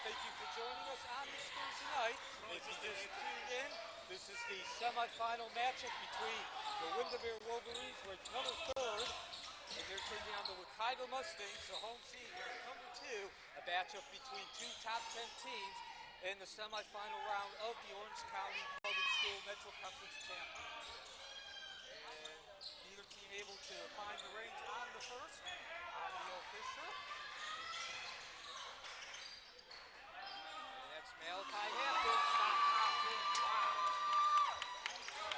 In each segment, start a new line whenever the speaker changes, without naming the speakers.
Thank you for joining us on this Thursday night. If you just tuned in, this is the semifinal matchup between the Windermere Wolverines, ranked number 3rd, and they're taking on the Wekiva Mustangs, the home team, ranked number 2, a matchup between two top 10 teams in the semifinal round of the Orange County Public School Metro Conference Championship. And neither team able to find the range on the first. Audio Fisher. That's Malachi Hampton. Stop Hopkins. Wow.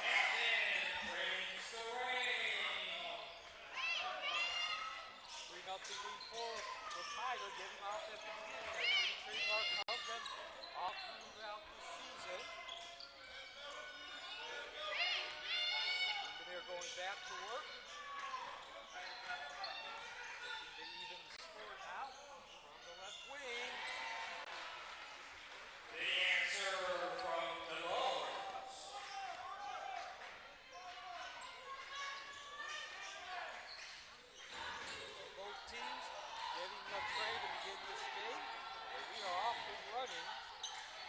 Hampton brings the rain. 3-0 lead for Wekiva, getting off at the beginning. That's been a trademark of them all throughout this season. Windermere going back to work. Looking to even the score now from the left wing. The answer from the Wolverines. Both teams getting a try to begin this game. And we are off and running.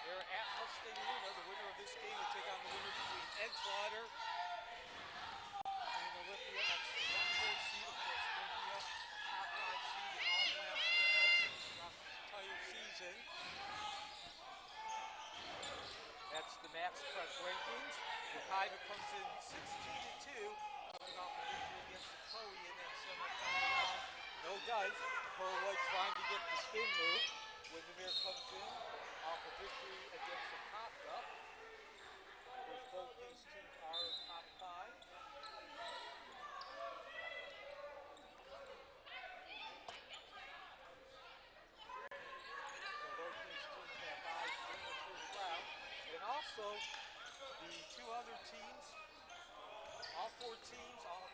They're at Mustang Arena. The winner of this game will take on the winner between Edgewater and Olympia. That's the 1-4 seed, of course. Olympia, top 5 seed in all classifications throughout the entire season. That's the Max Prep rankings. Wekiva comes in 16-2, coming off a victory against the Chloe in that semifinal round. No dice. Pearl White trying to get the spin move. Windermere comes in off a victory against the Kafka. Which both these teams are top 5. So both these teams have eyes in the first round. And also, the two other teams, all 4 teams, all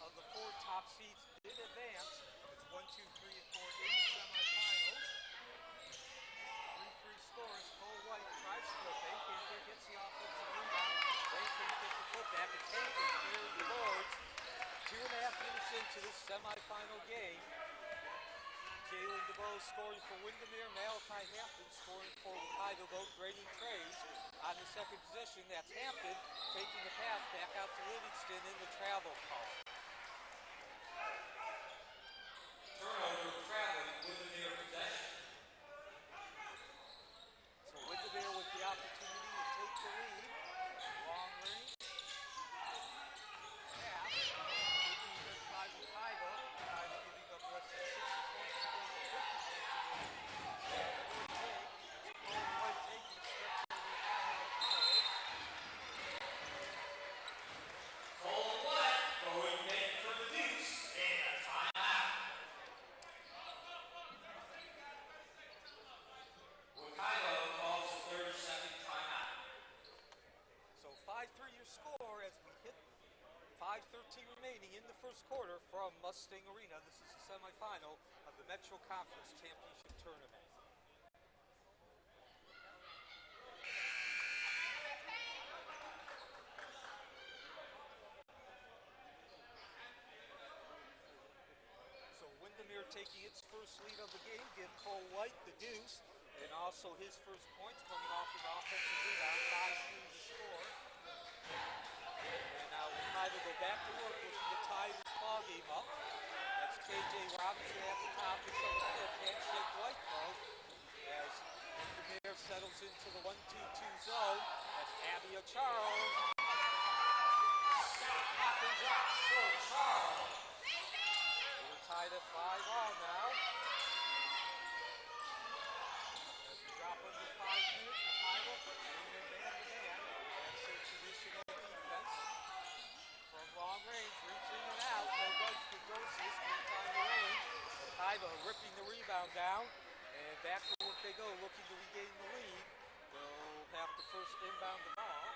of the 4 top seeds did advance. It's 1, 2, 3, and 4 in the semifinals. 3-3 scores. Cole White tries to go fake. Hampton gets the offensive rebound. Hampton gets the putback. It's Hampton clearing the boards. 2.5 minutes into this semifinal game. Jalen DeBow scoring for Windermere. Malachi Hampton scoring for Wekiva, both grading trays. On the second position, that's Hampton taking the pass back out to Livingston in the travel call. Turnover traveling, Windermere possession. So Windermere with the opportunity to take the lead. Long range. Pass. Good defense by Wekiva. Wekiva giving up less than 60 points a game to 50 points a game. Good take. It's Cole White taking steps over Admiral Cole White going back for the deuce and a timeout. Wekiva calls a 30-second timeout. So 5-3 your score as we hit 5:13 remaining in the first quarter from Mustang Arena. This is the semifinal of the Metro Conference Championship Tournament. So Windermere taking its first lead of the game, give Cole White the deuce, and also his first points coming off his offensive rebound, 5-3 to score. And now Wekiva go back to work looking to tie this ball game up. That's K.J. Robinson at the top. It's on the flip. Handshake White though. As Windermere settles into the 1-2-2 zone. That's Abia Charles. Stop, pop, and drop for Charles. We're tied at 5-all now. As we drop under 5 minutes, Wekiva bringing their man-to-man. That's their traditional defense. From long range, reaching and out. No guns for Dosius. Can't find the range. Wekiva ripping the rebound down. And back to work they go, looking to regain the lead. They'll have to first inbound the ball.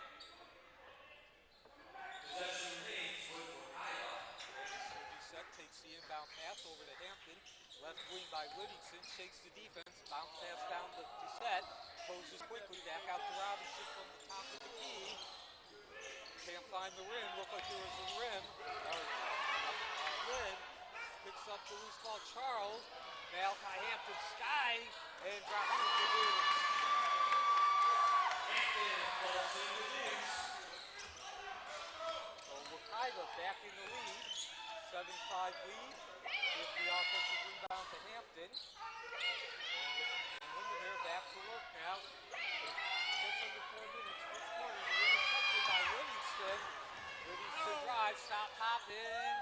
Possession remains with Wekiva. Set takes the inbound pass over to Hampton. Left wing by Livingston. Shakes the defense. Bounce pass down to Set. Closes quickly. Back out to Robinson from the top of the key. Can't find the rim. Looked like there was a rim. Or rim. picks up the loose ball. Charles, Malachi Hampton sky, and drops it in the deuce.
Hampton falls in the deuce.
So Wekiva back in the lead. 7-5 lead. Gives the offensive rebound to Hampton. And Windermere back to work now. Just under 4 minutes. First quarter. The interception by Livingston. Livingston drives. Shot popping.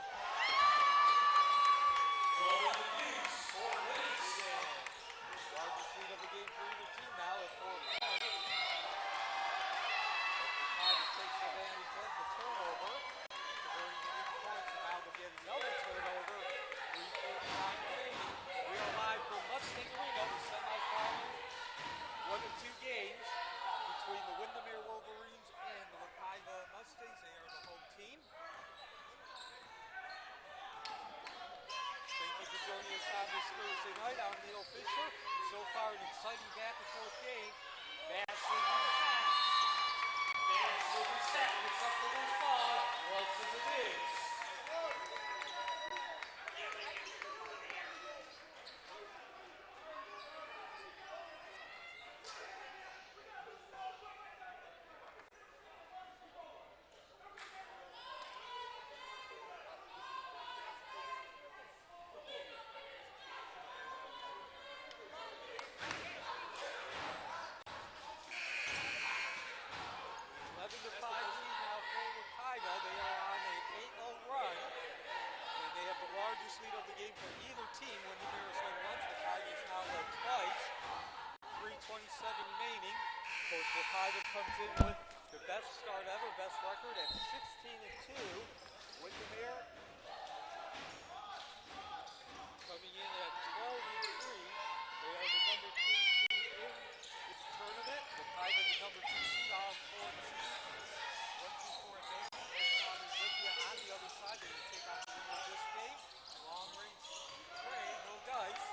Falls in the deuce for Livingston.
Largest lead of the game for either team now at 4 points. Wekiva takes advantage of the turnover. Converting the weak points, and now they'll get another turnover. 3:49 remaining. We are live from Mustang Arena, the semifinals. 1 of 2 games between the Windermere Wolverines and the Wekiva Mustangs. They are the home team. Thank you for joining us on this Thursday night. I'm Neil Fisher. So far, an exciting back and forth game. Bass will be set.
Bass will be set. Picks up the loose ball. Walks in the deuce.
11-5 lead now for Wekiva. They are on a 8-0 run. And they have the largest lead of the game for either team. Windermere has won once. Wekiva is now led twice. 3:27 remaining. Coach Wekiva comes in with their best start ever, best record at 16-2. Windermere coming in at 12-3. They are the number 3 seed in this tournament. Wekiva the number 2 seed, all 4-2. 1-2-4 advantage. Both Fathers Wekiva on the other side. They're going to take on the winner of this game. Long range trade, no dice.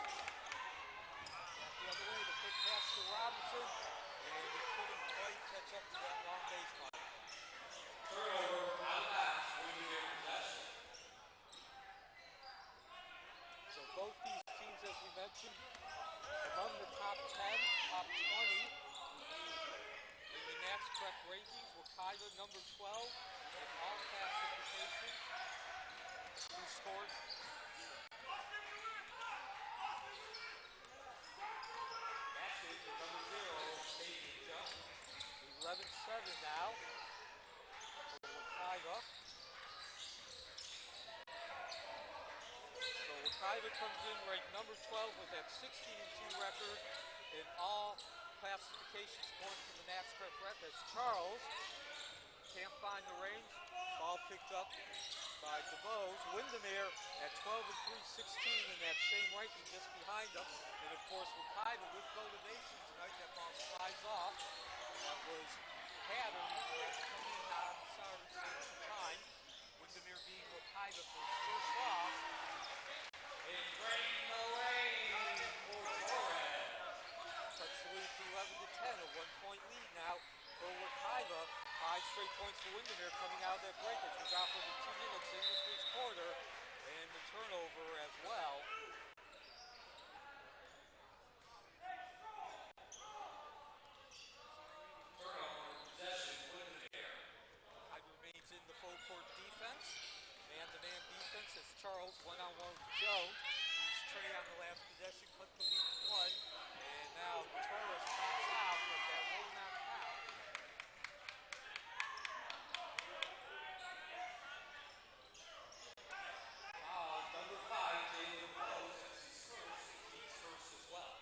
Back the other way, the quick pass to Robinson. And he couldn't quite catch up to that long baseline.
Turnover out of bounds. Windermere possession.
So both these teams, as we mentioned, among the top 10, top 20 in the max prep rankings. Wekiva number 12 in all classifications. Who scored? That is the number 0, Peyton Jones. 11-7 now for Wekiva. So Wekiva comes in ranked number 12 with that 16-2 record in all classifications according to the max prep rep. That's Charles. Can't find the range. Ball picked up by DeBose. Windermere at 12-3, 16 in that same ranking just behind them. And of course Wekiva with motivation tonight. That ball slides off. That was Pattern had to come in on the starter, save some time. Windermere being Wekiva for its first loss.
And breaking the lane for Torres.
Cuts the lead to 11-10, a 1-point lead now for Wekiva. 5 straight points for Windermere coming out of that break as we got under 2 minutes in the first quarter. And the turnover as well.
Turnover possession. Windermere.
Wekiva remains in the full court defense. Man-to-man defense as Charles one-on-one with Jones. He's Trey on the last possession, cut the lead to 1. And now Torres pops out, but that will not count.
Foul number 5, Jalen DeBose. That's his first. He's first as well.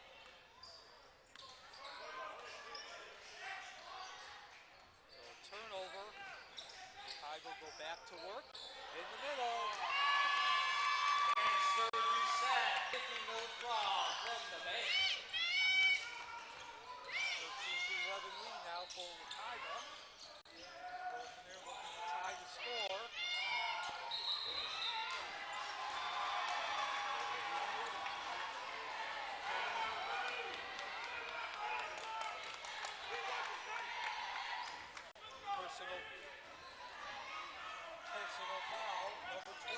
So turnover. Wekiva will go back to work in the middle.
And serve reset. Picking the ball from the bench.
13-11 lead now for Wekiva. Windermere looking to tie the score. Personal foul, number 12.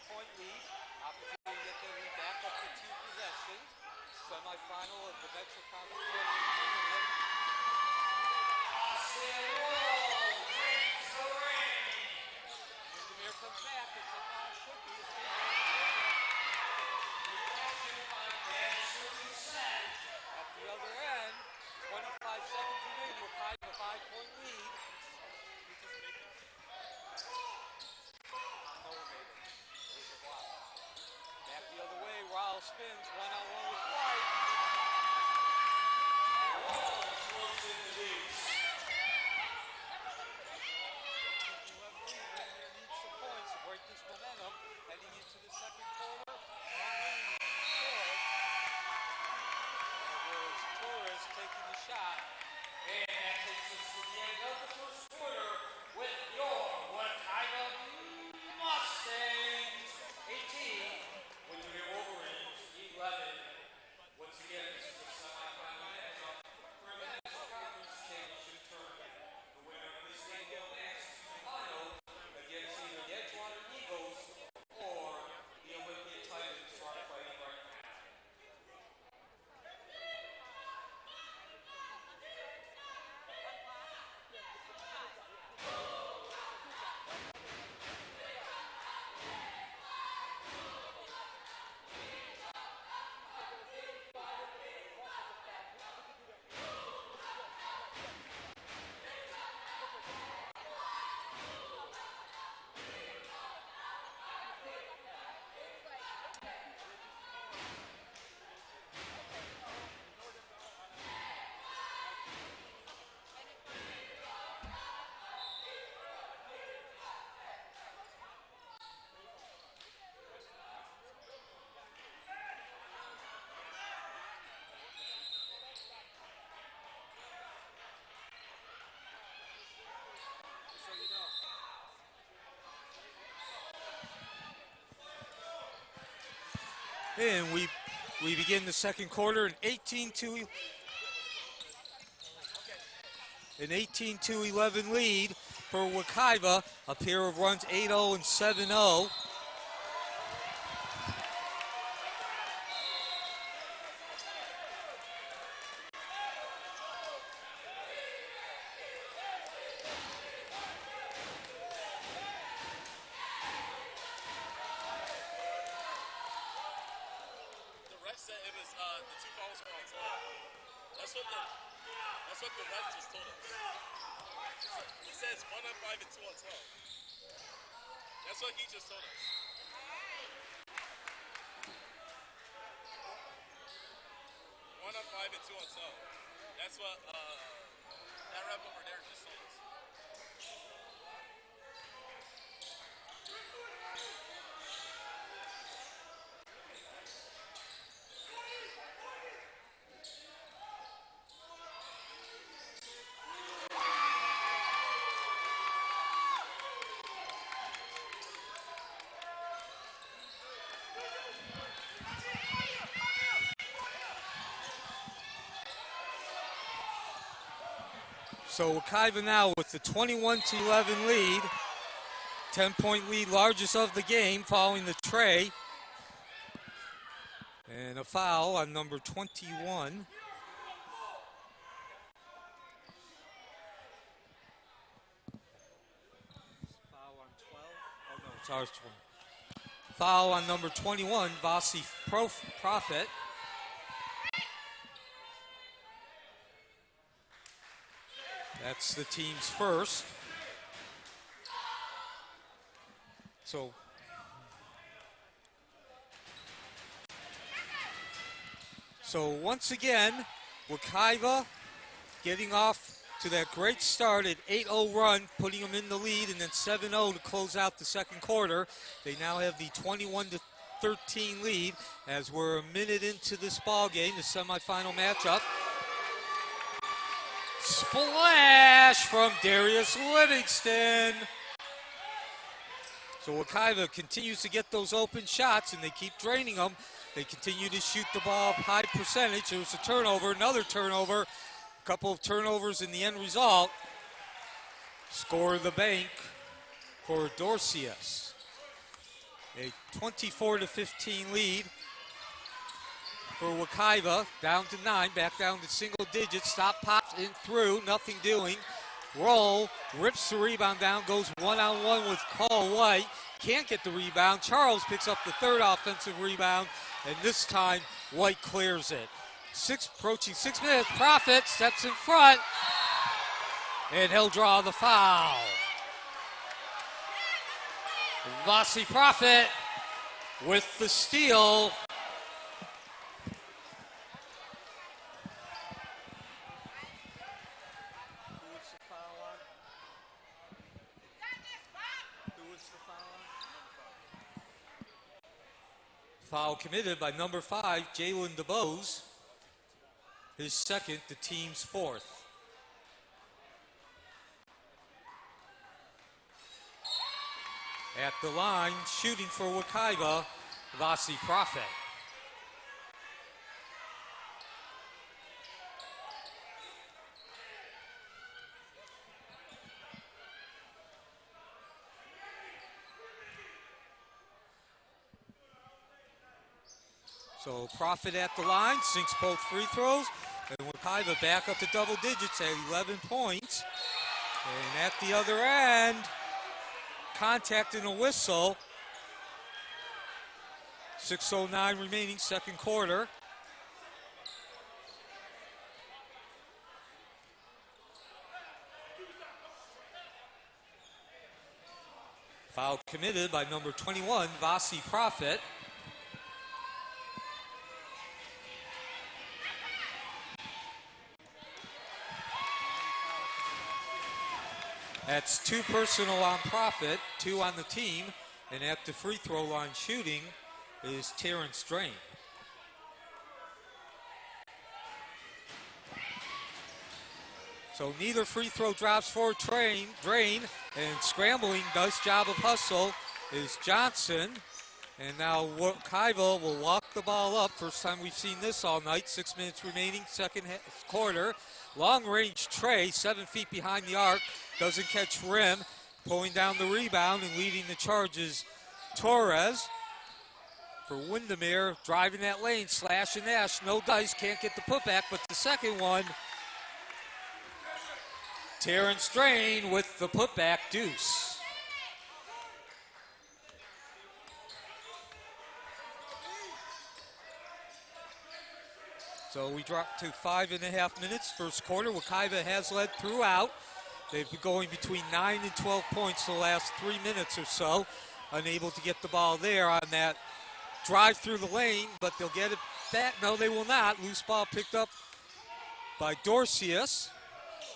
5-point lead. Opportunity to get their lead back up to 2 possessions. Semifinal of the Metro Conference Tournament. Windermere comes back. It's a foul quickly. At the other end, 25 seconds remaining. Wekiva a 5-point lead. Noah made it. There's a block. Back the other way. Ryle spins. 1-on-1 with White. Close in the lead. 11 lead. Windermere needs some points to break this momentum. Heading into the second quarter. Torres taking the shot.
And that takes us to the end of the first quarter with your Wekiva Mustangs 18, Windermere Wolverines 11. Once again, this is the semifinal matchup for the Metro Conference Championship Tournament. The winner of this game will advance to the final against either the Edgewater Eagles or the Olympian Titans who are playing right now.
And we begin the second quarter, an 18-11 lead for Wekiva. A pair of runs, 8-0 and 7-0.
Said it was the 2 fouls were on 12. That's what the ref just told us. He says 1 on 5 and 2 on 12. That's what he just told us. 1 on 5 and 2 on 12. That's what that ref over there just told us.
So Wekiva now with the 21-11 lead. 10-point lead, largest of the game, following the tray. And a foul on number 21. Foul on 12? Oh no, it's ours 20. Foul on number 21, Vasi Prophet. That's the team's first. So once again, Wekiva getting off to that great start at 8-0 run, putting them in the lead, and then 7-0 to close out the second quarter. They now have the 21-13 lead as we're a minute into this ball game, the semifinal matchup. Splash from Darius Livingston. So Wekiva continues to get those open shots, and they keep draining them. They continue to shoot the ball high percentage. There was a turnover, another turnover, a couple of turnovers in the end result. Score of the bank for Dorcius. A 24-15 lead for Wekiva. Down to 9, back down to single digits. Stop, pops in through, nothing doing. Roll, rips the rebound down, goes one-on-one with Cole White. Can't get the rebound. Charles picks up the third offensive rebound, and this time White clears it. Approaching 6 minutes. Profit steps in front, and he'll draw the foul. Vossi Profit with the steal. Foul committed by number 5, Jalen DeBose. His second, the team's fourth. At the line, shooting for Wekiva, Vossi Profit. So Profit at the line, sinks both free throws, and Wekiva back up to double digits at 11 points. And at the other end, contact and a whistle. 6:09 remaining, second quarter. Foul committed by number 21, Vossi Profit. That's 2 personal on Profit, 2 on the team, and at the free throw line shooting is Terrence Drain. So neither free throw drops for Drain, and scrambling, nice job of hustle, is Johnson. And now Wekiva will walk the ball up. First time we've seen this all night. 6 minutes remaining, second quarter. Long range Trey, 7 feet behind the arc. Doesn't catch rim. Pulling down the rebound and leading the charges, Torres. For Windermere, driving that lane, slash and dash. No dice, can't get the putback, but the second one, Terrence Drain with the putback deuce. So we dropped to 5.5 minutes, first quarter. Wekiva has led throughout. They've been going between 9 and 12 points the last 3 minutes or so. Unable to get the ball there on that drive through the lane, but they'll get it back. No, they will not. Loose ball picked up by Dorcius.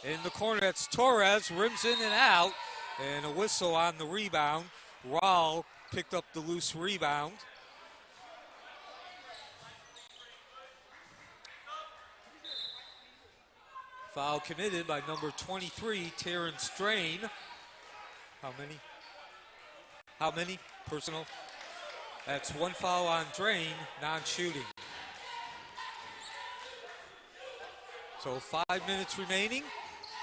In the corner, that's Torres, rims in and out, and a whistle on the rebound. Raul picked up the loose rebound. Foul committed by number 23, Terrence Drain. How many? Personal. That's 1 foul on Drain, non-shooting. So 5 minutes remaining.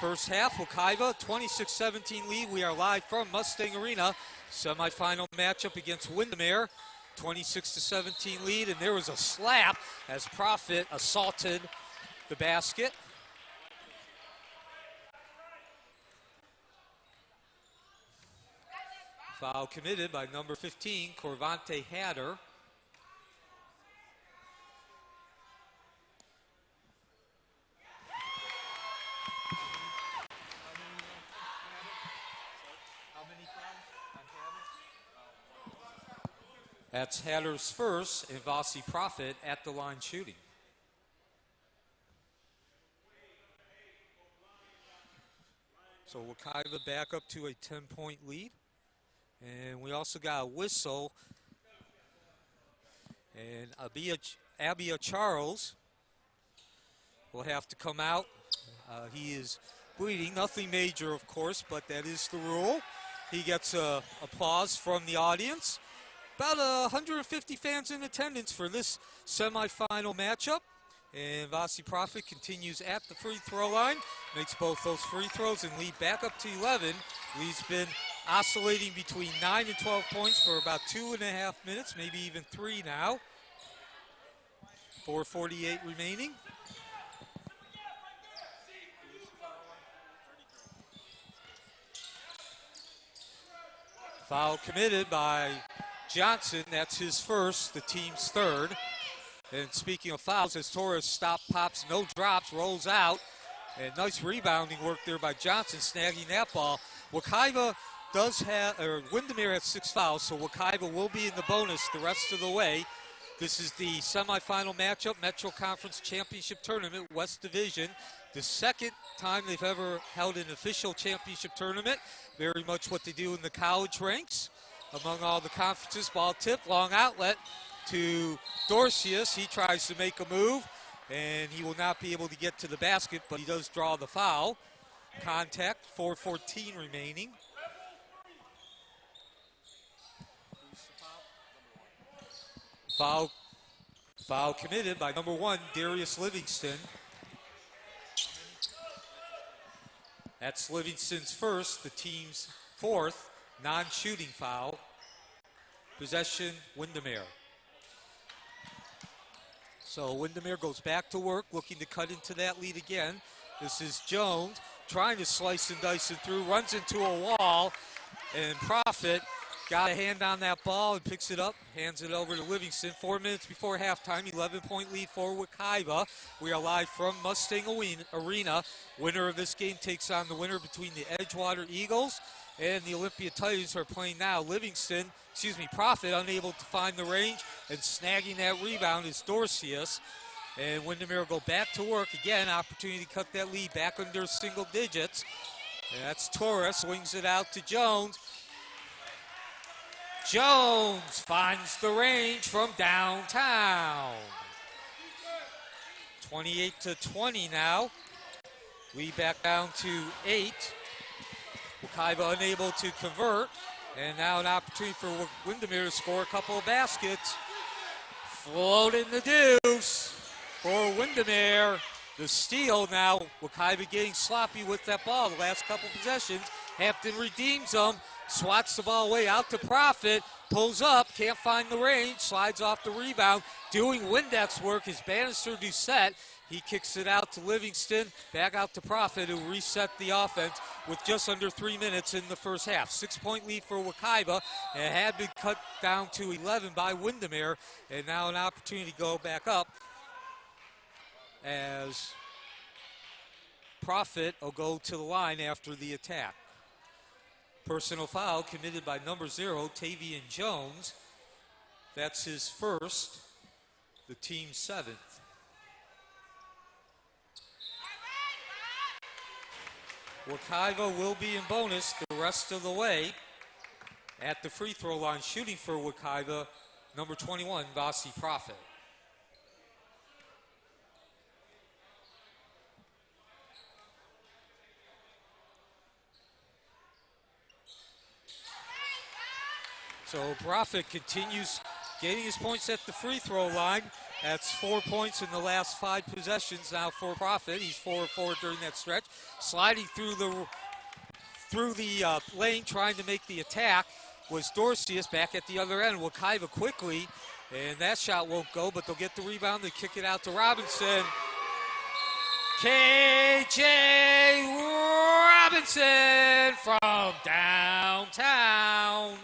First half, Wekiva, 26-17 lead. We are live from Mustang Arena. Semifinal matchup against Windermere. 26-17 lead, and there was a slap as Profit assaulted the basket. Foul committed by number 15, Corvante Hatter. That's Hatter's first, and Vossi Profit at the line shooting. So Wekiva back up to a 10-point lead. And we also got a whistle. And Abia Charles will have to come out. He is bleeding. Nothing major, of course, but that is the rule. He gets applause from the audience. About 150 fans in attendance for this semifinal matchup. And Vossi Profit continues at the free throw line. Makes both those free throws and lead back up to 11. Lead's been oscillating between 9 and 12 points for about 2.5 minutes, maybe even 3 now. 4:48 remaining. Foul committed by Johnson. That's his first, the team's third. And speaking of fouls, as Torres stop, pops, no drops, rolls out. And nice rebounding work there by Johnson, snagging that ball. Wekiva does have, or Windermere has 6 fouls, so Wekiva will be in the bonus the rest of the way. This is the semifinal matchup, Metro Conference Championship Tournament, West Division. The second time they've ever held an official championship tournament. Very much what they do in the college ranks. Among all the conferences, ball tip, long outlet to Dorcius. He tries to make a move, and he will not be able to get to the basket, but he does draw the foul. Contact, 4:14 remaining. Foul committed by number 1, Darius Livingston. That's Livingston's first, the team's 4th non-shooting foul. Possession, Windermere. So Windermere goes back to work, looking to cut into that lead again. This is Jones trying to slice and dice it through, runs into a wall, and Profit got a hand on that ball and picks it up, hands it over to Livingston. 4 minutes before halftime, 11-point lead for Wekiva. We are live from Mustang Arena. Winner of this game takes on the winner between the Edgewater Eagles and the Olympia Titans, who are playing now. Profit unable to find the range, and snagging that rebound is Dorcius. And Windermere go back to work again. Opportunity to cut that lead back under single digits. And that's Torres, swings it out to Jones. Jones finds the range from downtown. 28-20 now. Lead back down to 8. Wekiva unable to convert. And now an opportunity for Windermere to score a couple of baskets. Floating the deuce for Windermere. The steal now. Wekiva getting sloppy with that ball the last couple possessions. Hampton redeems them. Swats the ball away out to Profit. Pulls up, can't find the range, slides off the rebound. Doing Windex work is Bannister Doucette. He kicks it out to Livingston, back out to Profit, who reset the offense with just under 3 minutes in the first half. 6-point lead for Wekiva, and it had been cut down to 11 by Windermere, and now an opportunity to go back up as Profit will go to the line after the attack. Personal foul committed by number 0, Tavian Jones. That's his first, the team's 7th. Wekiva will be in bonus the rest of the way. At the free throw line, shooting for Wekiva, number 21, Vasi Profit. So Profit continues getting his points at the free throw line. That's 4 points in the last 5 possessions now for Profit. He's 4 of 4 during that stretch. Sliding through the lane, trying to make the attack, was Dorcius back at the other end. Wekiva quickly, and that shot won't go, but they'll get the rebound. They kick it out to Robinson. KJ Robinson from downtown.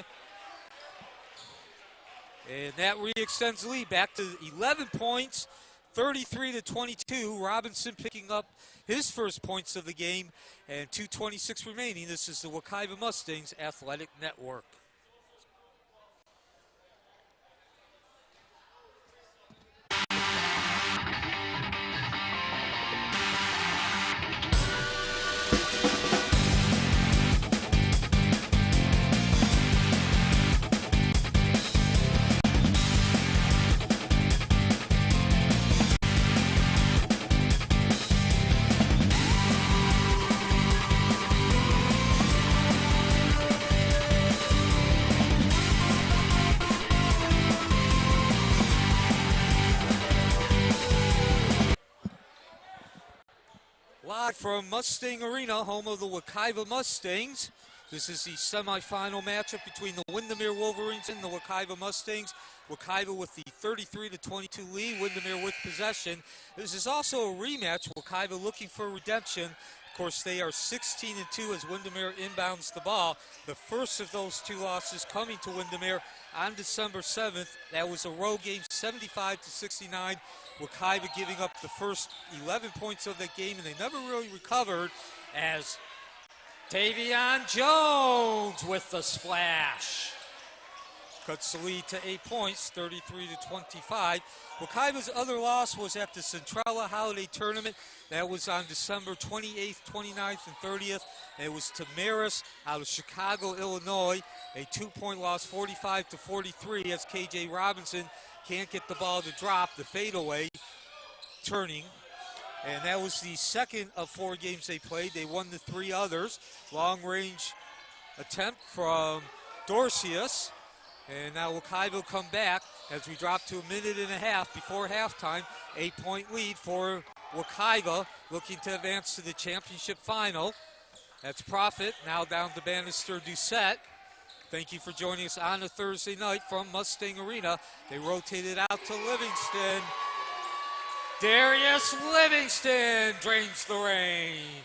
And that re-extends the lead back to 11 points, 33-22. Robinson picking up his first points of the game, and 2:26 remaining. This is the Wekiva Mustangs Athletic Network. Live from Mustang Arena, home of the Wekiva Mustangs. This is the semifinal matchup between the Windermere Wolverines and the Wekiva Mustangs. Wekiva with the 33-22 lead, Windermere with possession. This is also a rematch. Wekiva looking for redemption. Of course, they are 16-2 as Windermere inbounds the ball. The first of those two losses coming to Windermere on December 7th. That was a road game, 75-69. Wekiva giving up the first 11 points of that game, and they never really recovered as Tavion Jones with the splash. Cuts the lead to 8 points, 33-25. Wekiva's other loss was at the Centrella Holiday Tournament. That was on December 28th, 29th, and 30th. And it was to Marist out of Chicago, Illinois. A 2-point loss, 45-43, as KJ Robinson can't get the ball to drop. The fadeaway turning. And that was the second of 4 games they played. They won the 3 others. Long-range attempt from Dorcius. And now Wekiva will come back as we drop to a minute and a half before halftime. 8-point lead for Wekiva, looking to advance to the championship final. That's Profit, now down to Bannister Doucette. Thank you for joining us on a Thursday night from Mustang Arena. They rotated out to Livingston. Darius Livingston drains the rain.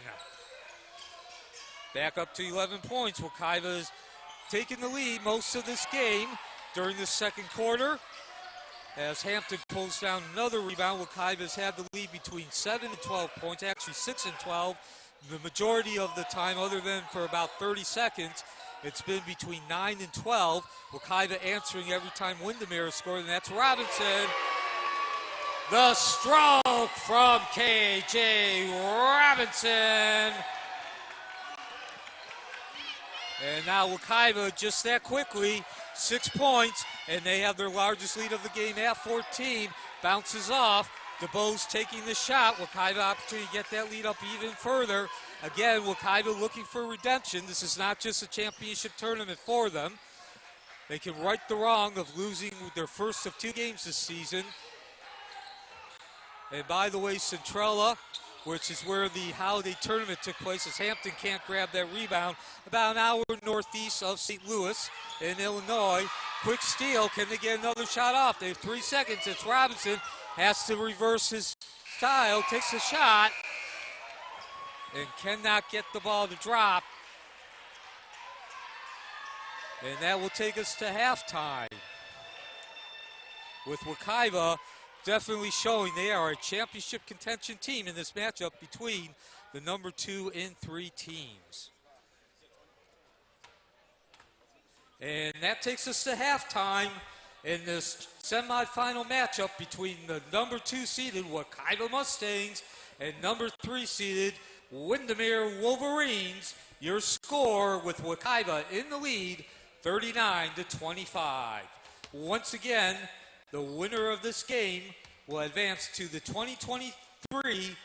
Back up to 11 points. Wekiva is taking the lead most of this game during the second quarter. As Hampton pulls down another rebound, Wekiva has had the lead between 7 and 12 points, actually 6 and 12. The majority of the time, other than for about 30 seconds, it's been between 9 and 12. Wekiva answering every time Windermere has scored, and that's Robinson. The stroke from KJ Robinson. And now Wekiva just that quickly, 6 points, and they have their largest lead of the game at 14. Bounces off. DeBose taking the shot. Wekiva opportunity to get that lead up even further. Again, Wekiva looking for redemption. This is not just a championship tournament for them. They can right the wrong of losing their first of 2 games this season. And by the way, Centrella, which is where the holiday tournament took place, as Hampton can't grab that rebound. About an hour northeast of St. Louis in Illinois. Quick steal. Can they get another shot off? They have 3 seconds. It's Robinson. Has to reverse his style. Takes a shot. And cannot get the ball to drop. And that will take us to halftime. With Wekiva definitely showing they are a championship contention team in this matchup between the number 2 and 3 teams. And that takes us to halftime in this semifinal matchup between the number 2 seeded Wekiva Mustangs and number 3 seeded Windermere Wolverines. Your score with Wekiva in the lead, 39-25. Once again, the winner of this game will advance to the 2023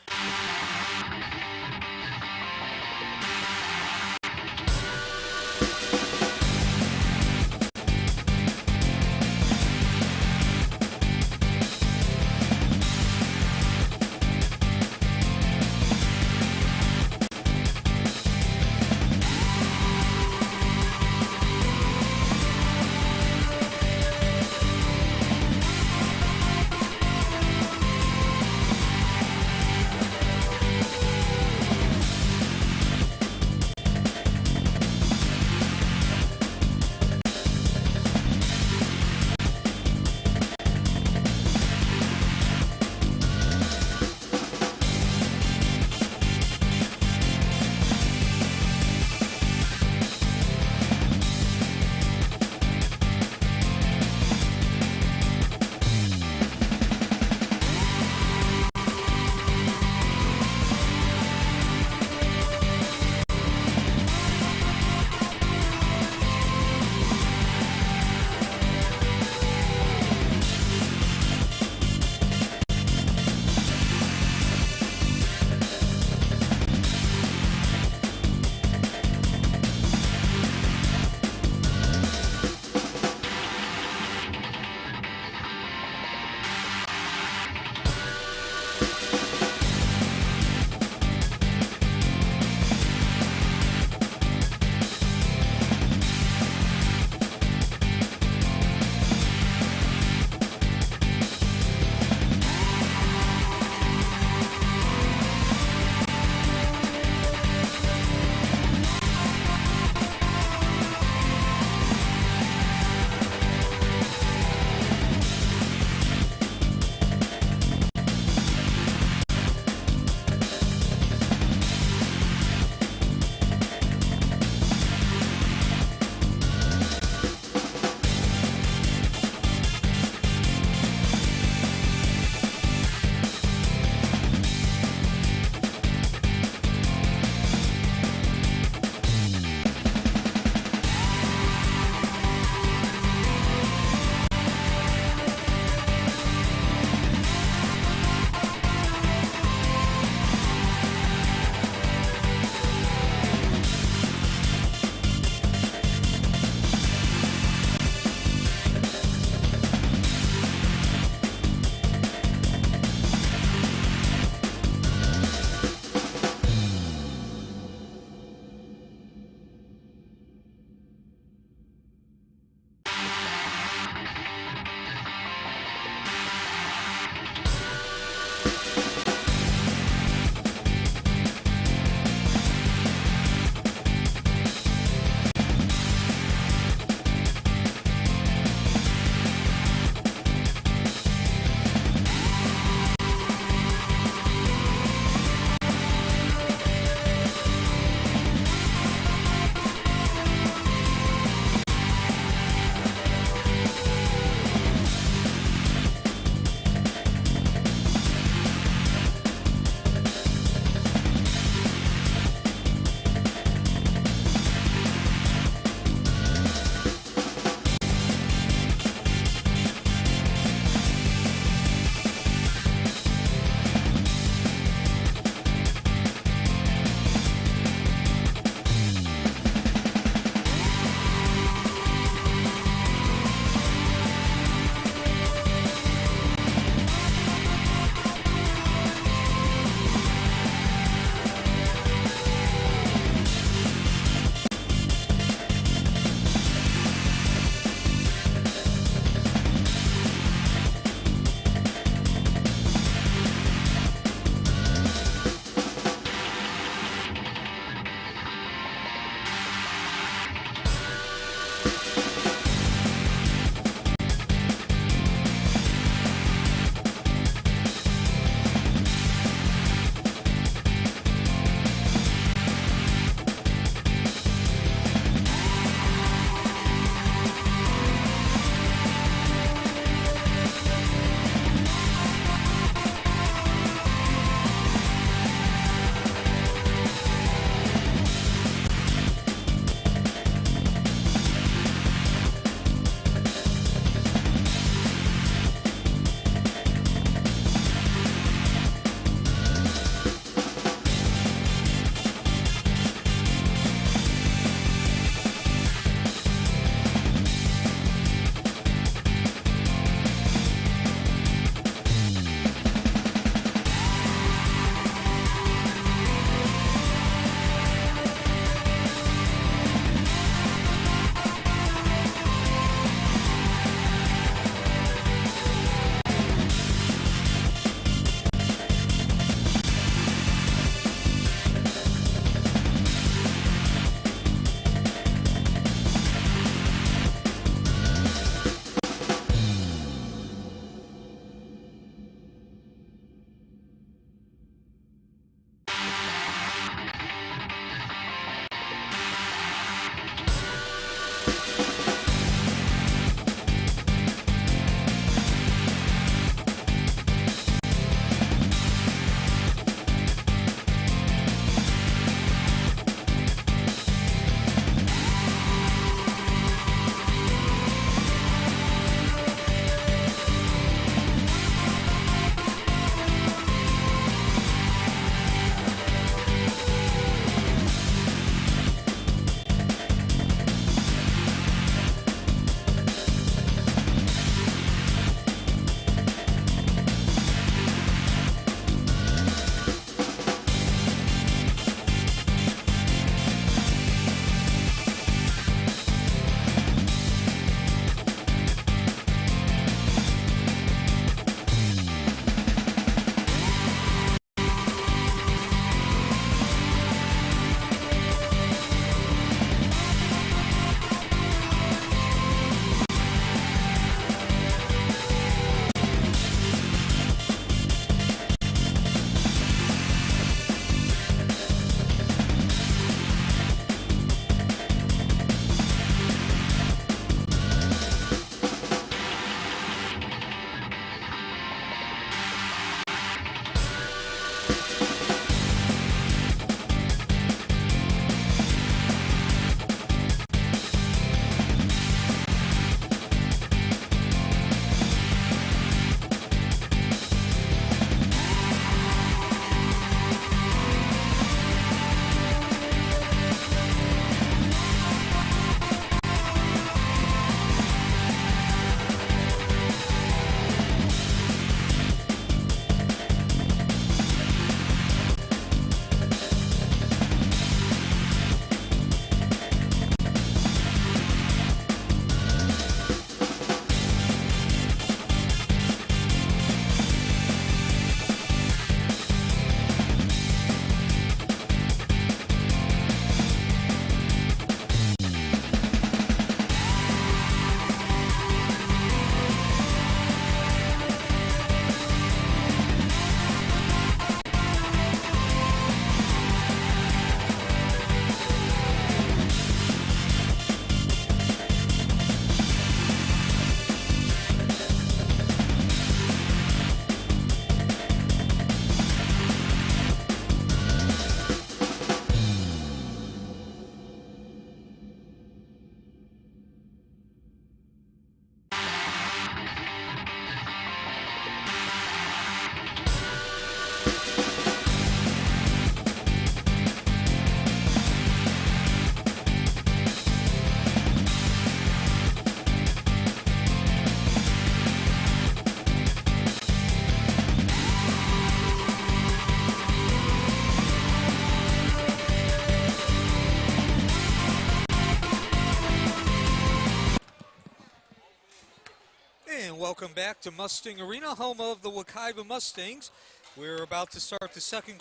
welcome back to Mustang Arena, home of the Wekiva Mustangs. We're about to start the second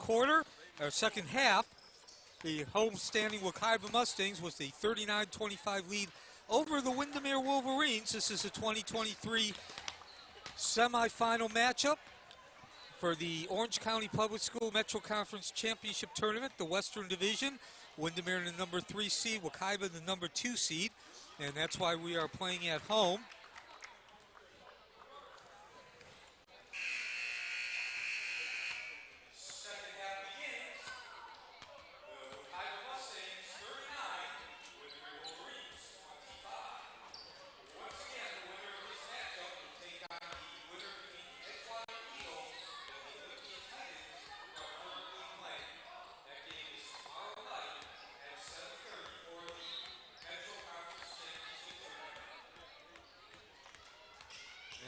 half. The home-standing Wekiva Mustangs with a 39-25 lead over the Windermere Wolverines. This is a 2023 semifinal matchup for the Orange County Public School Metro Conference Championship Tournament, the Western Division. Windermere the number 3 seed, Wekiva the number 2 seed, and that's why we are playing at home.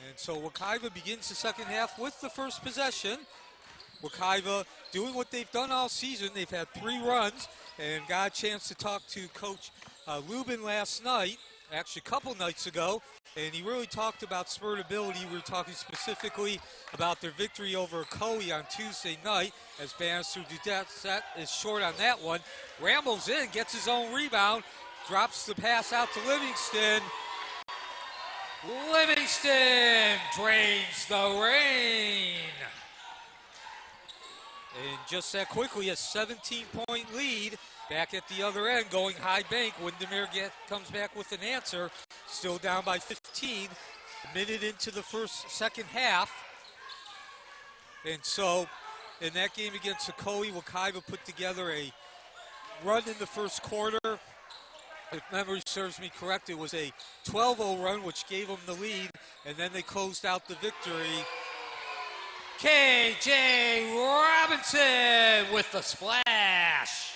And so Wekiva begins the second half with the first possession. Wekiva doing what they've done all season. They've had 3 runs and got a chance to talk to Coach Lubin last night, actually a couple nights ago, and he really talked about spurt ability. We were talking specifically about their victory over Coe on Tuesday night, as Bannister Dudette is short on that one. Rambles in, gets his own rebound, drops the pass out to Livingston. Livingston drains the rain. And just that quickly, a 17-point lead back at the other end, going high bank. Windermere comes back with an answer, still down by 15, a minute into the second half. And so, in that game against Coe, Wekiva put together a run in the first quarter. If memory serves me correct, it was a 12-0 run, which gave them the lead, and then they closed out the victory. K.J. Robinson with the splash.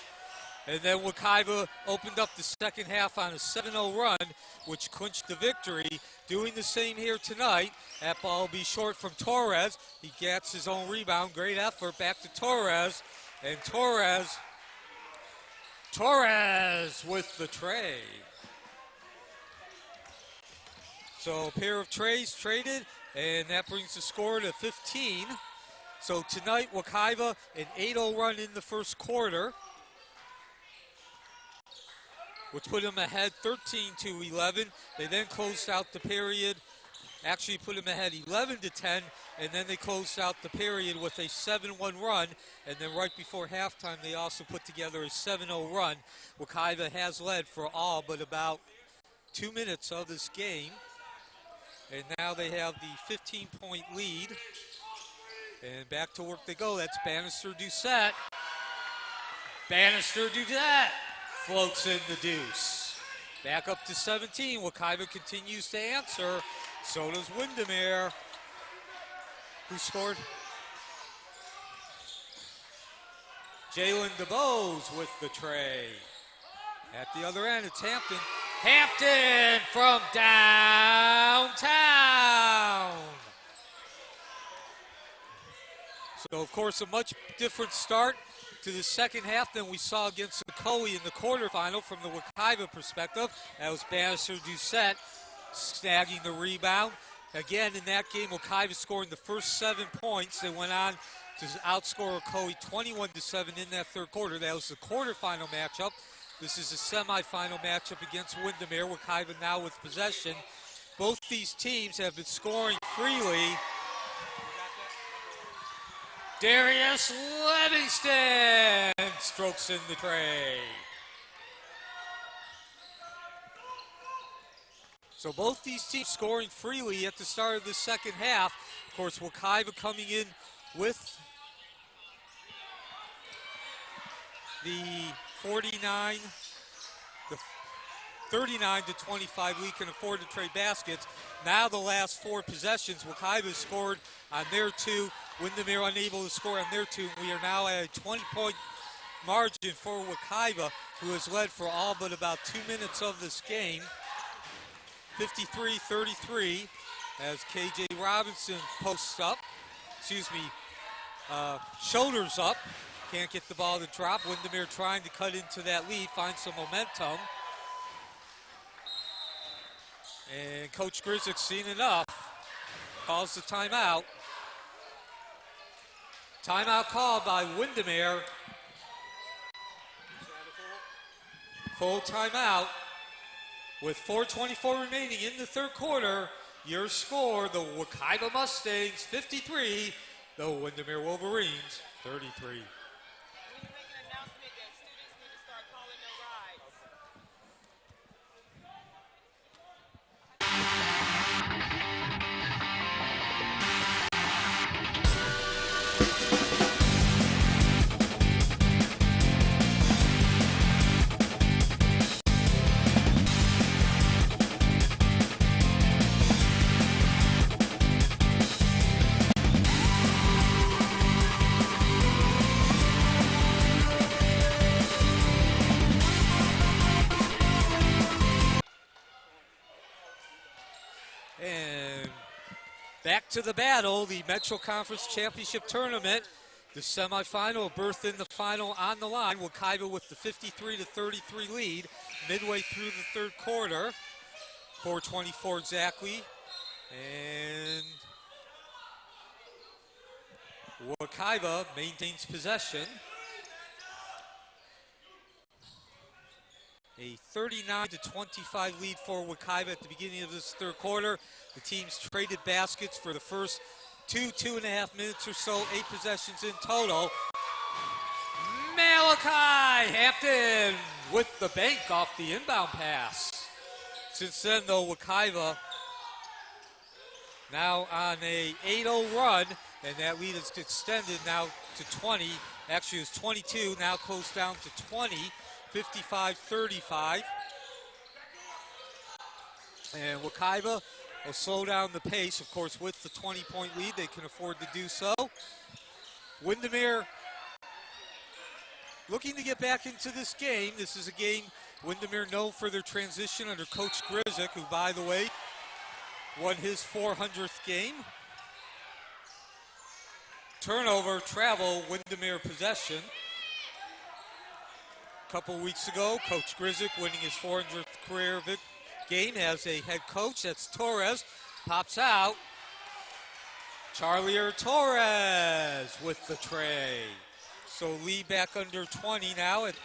And then Wekiva opened up the second half on a 7-0 run, which clinched the victory. Doing the same here tonight. That ball will be short from Torres. He gets his own rebound. Great effort. Back to Torres. And Torres with the tray. So a pair of trays traded, and that brings the score to 15. So tonight, Wekiva, an 8-0 run in the first quarter, which put them ahead 13-11. They then closed out the period, actually put them ahead 11-10, and then they closed out the period with a 7-1 run, and then right before halftime they also put together a 7-0 run. Wekiva has led for all but about 2 minutes of this game, and now they have the 15-point lead, and back to work they go. That's Bannister Doucette. Bannister Doucette floats in the deuce. Back up to 17. Wekiva continues to answer. So does Windermere, who scored. Jalen DeBose with the tray. At the other end, it's Hampton. Hampton from downtown. So, of course, a much different start to the second half than we saw against Coe in the quarterfinal from the Wekiva perspective. That was Bannister Doucette snagging the rebound. Again, in that game, Wekiva scoring the first 7 points. They went on to outscore Coe 21-7 in that third quarter. That was the quarterfinal matchup. This is a semifinal matchup against Windermere. Wekiva now with possession. Both these teams have been scoring freely. Darius Livingston strokes in the tray. So both these teams scoring freely at the start of the second half. Of course, Wekiva coming in with the 39-25 lead, can afford to trade baskets. Now the last 4 possessions, Wekiva scored on their 2. Windermere unable to score on their 2. We are now at a 20-point margin for Wekiva, who has led for all but about 2 minutes of this game. 53-33 as K.J. Robinson posts up. Shoulders up. Can't get the ball to drop. Windermere trying to cut into that lead, find some momentum. And Coach Grizik's seen enough. calls the timeout. Timeout called by Windermere. Full timeout with 4:24 remaining in the third quarter. Your score, the Wekiva Mustangs 53, the Windermere Wolverines 33. And back to the battle, the Metro Conference Championship Tournament. The semifinal, birth in the final on the line. Wekiva with the 53-33 lead midway through the third quarter. 4:24 exactly. And Wekiva maintains possession. A 39-25 lead for Wekiva at the beginning of this third quarter. The teams traded baskets for the first 2.5 minutes or so, 8 possessions in total. Malachi Hampton with the bank off the inbound pass. Since then, though, Wekiva now on a 8-0 run, and that lead is extended now to 20. Actually, it was 22, now closed down to 20. 55-35. And Wekiva will slow down the pace. Of course, with the 20-point lead, they can afford to do so. Windermere looking to get back into this game. This is a game Windermere known for their transition under Coach Grizik, who, by the way, won his 400th game. Turnover, travel, Windermere possession. A couple weeks ago, Coach Grizik winning his 400th career game as a head coach. That's Torres. Pops out. Charlie Torres with the tray. So lead back under 20 now at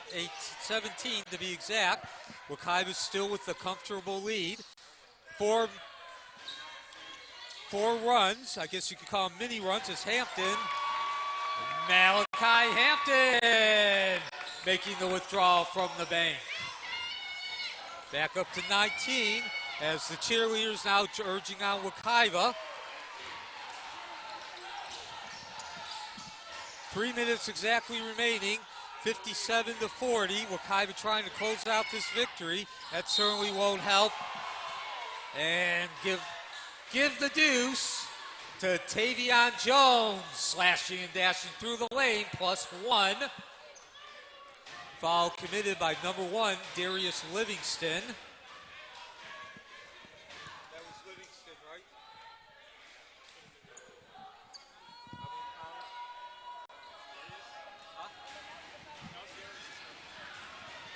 17 to be exact. Wekiva still with the comfortable lead. Four runs, I guess you could call them mini runs, as Hampton. Malachi Hampton making the withdrawal from the bank. Back up to 19 as the cheerleaders now urging on Wekiva. 3 minutes exactly remaining, 57-40. Wekiva trying to close out this victory. That certainly won't help. And give the deuce to Tavion Jones, slashing and dashing through the lane, +1. Foul committed by number 1, Darius Livingston. That was Livingston, right?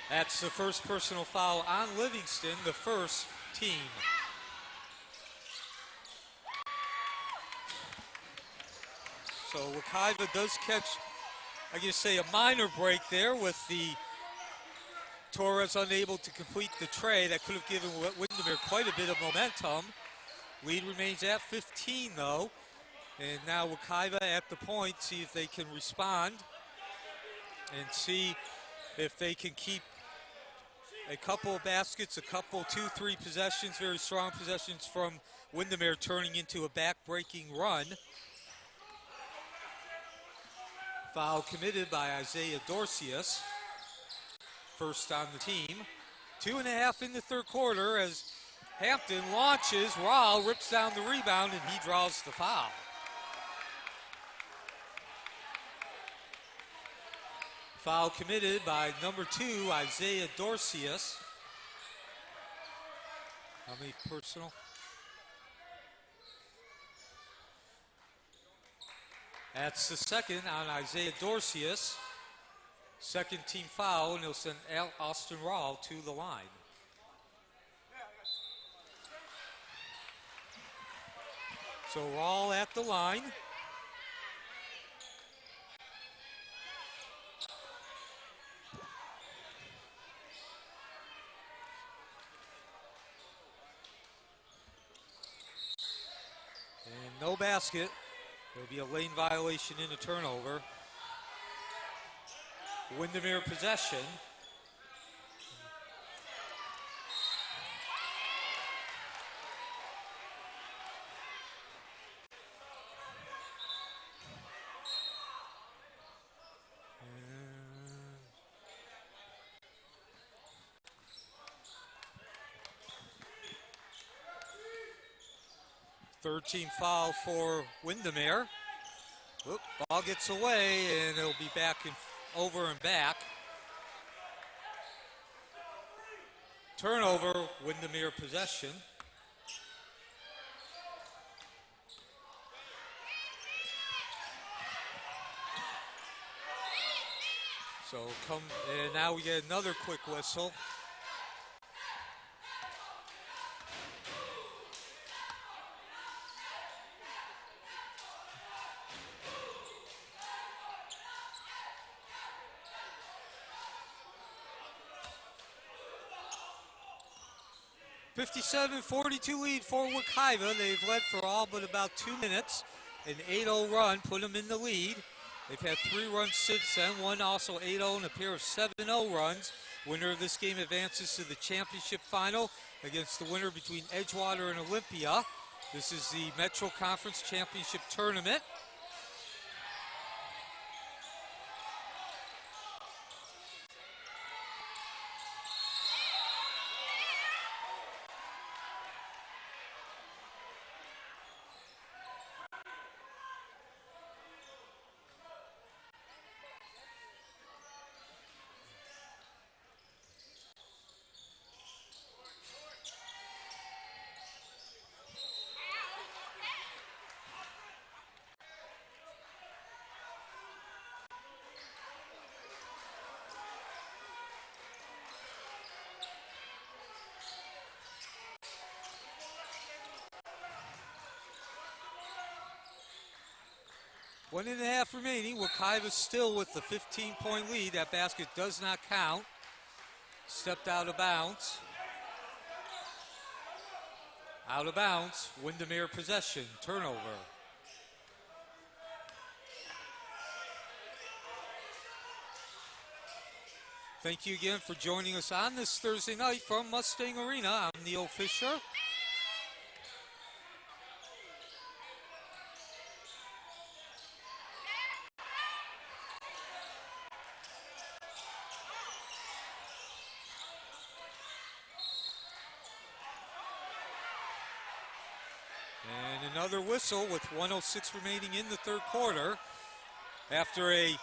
That's the first personal foul on Livingston, the first team. So Wekiva does catch, I guess say, a minor break there with the Torres unable to complete the tray. That could have given Windermere quite a bit of momentum. Lead remains at 15 though. And now Wekiva at the point, see if they can respond and see if they can keep a couple of baskets, a couple, 2-3 possessions, very strong possessions from Windermere turning into a back-breaking run. Foul committed by Isaiah Dorcius. First on the team. 2.5 in the third quarter as Hampton launches. Rahl rips down the rebound and he draws the foul. Foul committed by number 2, Isaiah Dorcius. How many personal? That's the second on Isaiah Dorcius. Second team foul, and he'll send Austin Rahl to the line. So we're all at the line. And no basket. There'll be a lane violation and a turnover. Windermere possession. And 13 foul for Windermere. Oop, ball gets away and it'll be back and over and back. Turnover, Windermere possession. So and now we get another quick whistle. (57-42) lead for Wekiva. They've led for all but about 2 minutes. An 8-0 run put them in the lead. They've had 3 runs since then, one also 8-0 and a pair of 7-0 runs. Winner of this game advances to the championship final against the winner between Edgewater and Olympia. This is the Metro Conference Championship Tournament. One and a half remaining. Wekiva still with the 15-point lead. That basket does not count. Stepped out of bounds. Out of bounds. Windermere possession. Turnover. Thank you again for joining us on this Thursday night from Mustang Arena. I'm Neil Fisher. And another whistle with 1:06 remaining in the third quarter. After a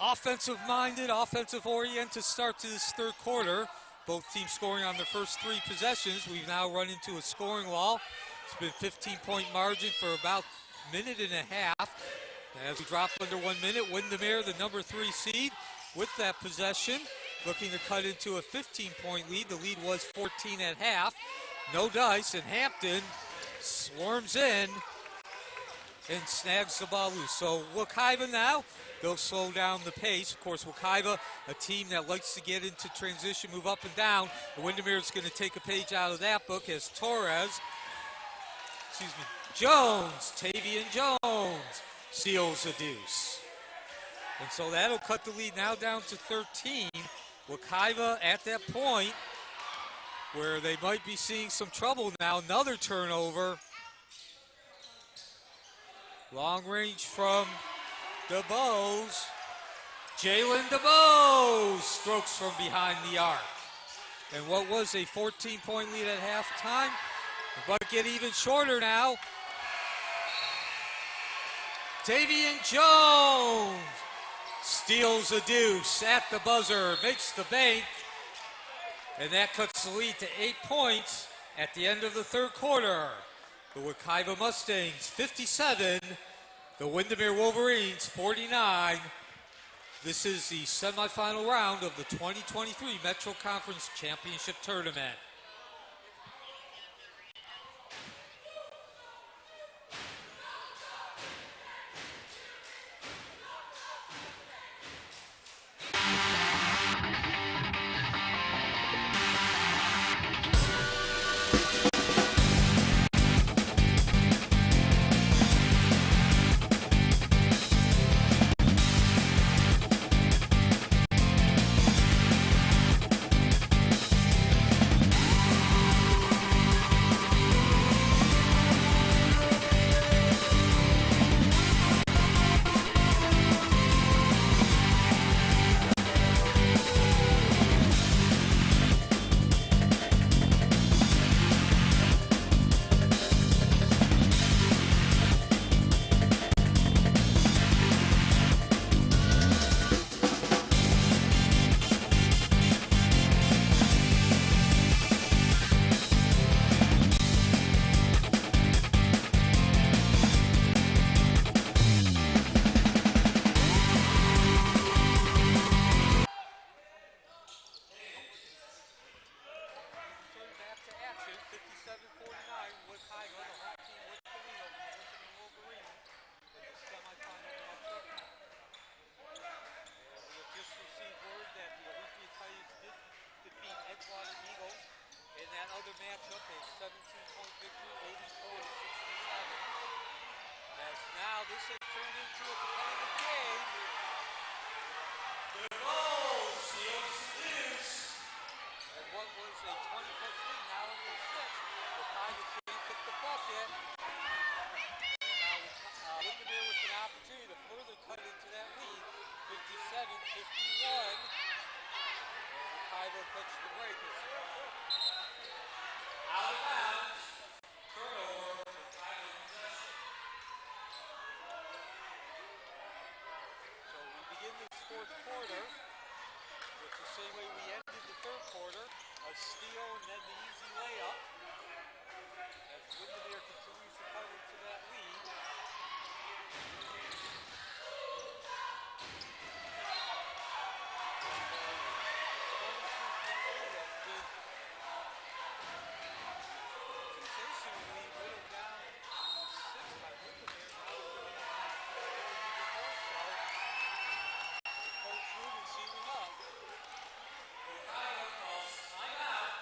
offensive-minded, offensive-oriented start to this third quarter, both teams scoring on their first 3 possessions, we've now run into a scoring wall. It's been 15-point margin for about a minute and a half. As we drop under 1 minute, Windermere, the number 3 seed, with that possession, looking to cut into a 15-point lead. The lead was 14 at half. No dice, and Hampton swarms in and snags the ball loose. So Wekiva now, they'll slow down the pace. Of course, Wekiva, a team that likes to get into transition, move up and down. Windermere is going to take a page out of that book as Tavian Jones seals a deuce. And so that'll cut the lead now down to 13. Wekiva at that point where they might be seeing some trouble now. Another turnover. Long range from DeBose. Jalen DeBose strokes from behind the arc. And what was a 14-point lead at halftime, but get even shorter now. Tavian Jones steals a deuce at the buzzer, makes the bank, and that cuts the lead to 8 points at the end of the third quarter. The Wekiva Mustangs 57, the Windermere Wolverines 49. This is the semifinal round of the 2023 Metro Conference Championship Tournament. matchup, a 17-point victory, 84-67. As now this has turned into a competitive game.
Good goal, steals the deuce.
And what was a 20-plus lead, now under 6. Wekiva can't get the bucket. And now Windermere with an opportunity to further cut into that lead, 57-51. And Wekiva puts the break.
Out of bounds. Turnover. Wekiva possession.
So we begin this fourth quarter with the same way we ended the third quarter, a steal and then the easy layup. As Windermere continues to cut into that lead. Sensationally whittled down to 6 by Windermere. Now we're going to have to go even more so. Coach Rubin seeing enough.
Wekiva calls timeout.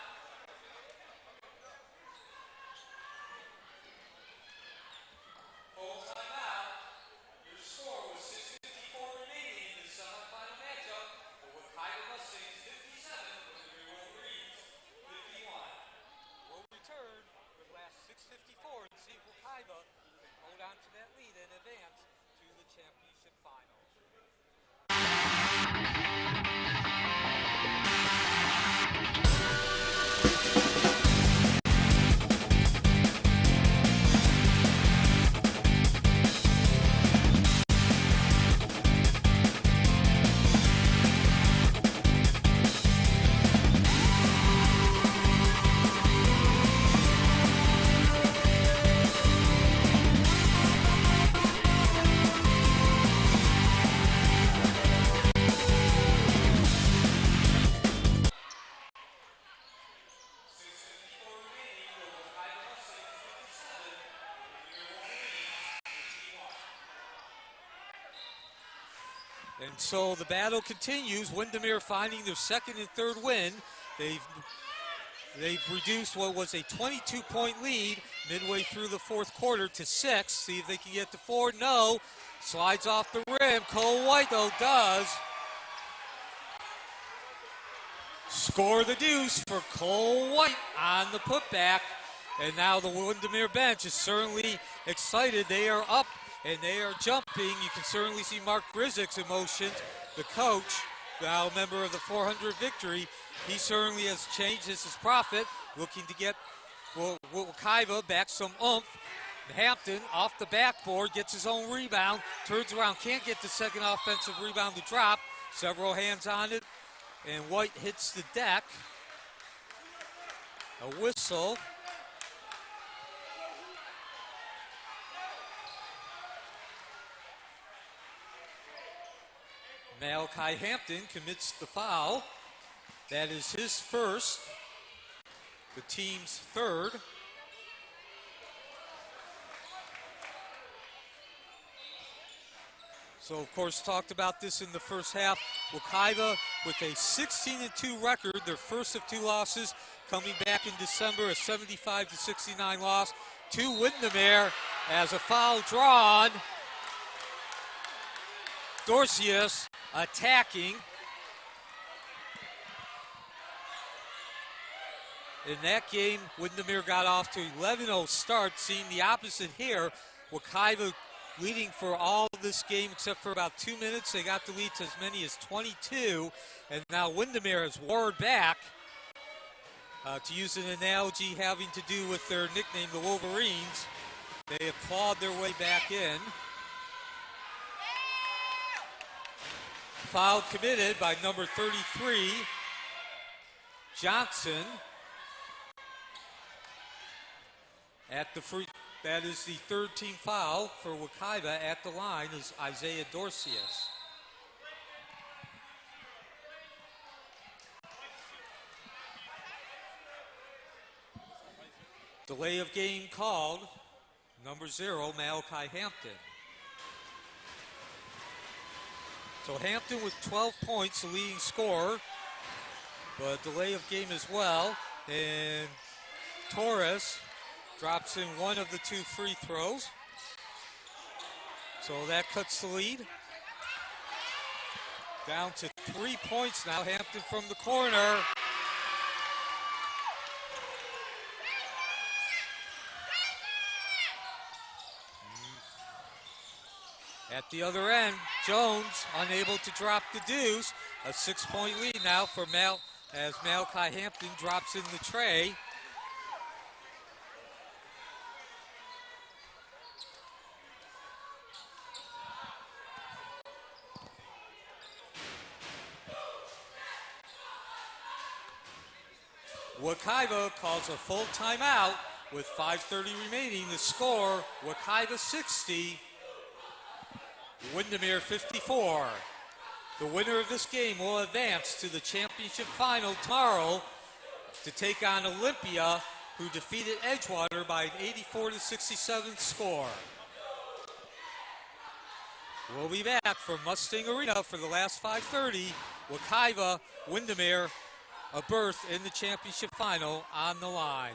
Full timeout. Your score was 6:54 remaining in the semifinal matchup. The Wekiva Mustangs 57, Windermere Wolverines 51.
We'll return for the last 6:54 and see if Wekiva can hold on to that lead and advance to the championship finals. And so the battle continues. Windermere finding their second and third win. They've reduced what was a 22-point lead midway through the fourth quarter to 6. See if they can get to 4. No. Slides off the rim. Cole White, though, does. Score the deuce for Cole White on the putback. And now the Windermere bench is certainly excited. They are up and they are jumping. You can certainly see Mark Grizik's emotions. The coach, now a member of the 400 victory, he certainly has changed. This is Profit, looking to get Wekiva back some oomph. Hampton off the backboard, gets his own rebound, turns around, can't get the second offensive rebound to drop. Several hands on it, and White hits the deck. A whistle. Malachi Hampton commits the foul. That is his first, the team's third. So, of course, talked about this in the first half. Wekiva with a 16-2 record, their first of 2 losses, coming back in December, a 75-69 loss to Windermere as a foul drawn. Dorcius attacking. In that game, Windermere got off to 11-0 start, seeing the opposite here. Wekiva leading for all of this game except for about 2 minutes. They got the lead to as many as 22, and now Windermere has warred back. To use an analogy having to do with their nickname, the Wolverines, they have clawed their way back in. Foul committed by number 33, Johnson. At the free, that is the third team foul for Wekiva. At the line is Isaiah Dorcius. Delay of game called. Number 0, Malachi Hampton. So Hampton with 12 points, the leading scorer, but delay of game as well. And Torres drops in one of the 2 free throws. So that cuts the lead. Down to 3 points now. Hampton from the corner. At the other end, Jones unable to drop the deuce. A 6-point lead now for as Malachi Hampton drops in the tray. Wekiva calls a full timeout with 5:30 remaining. The score, Wekiva 60, Windermere 54. The winner of this game will advance to the championship final tomorrow to take on Olympia, who defeated Edgewater by an 84-67 score. We'll be back from Mustang Arena for the last 5:30. Wekiva, Windermere, a berth in the championship final on the line.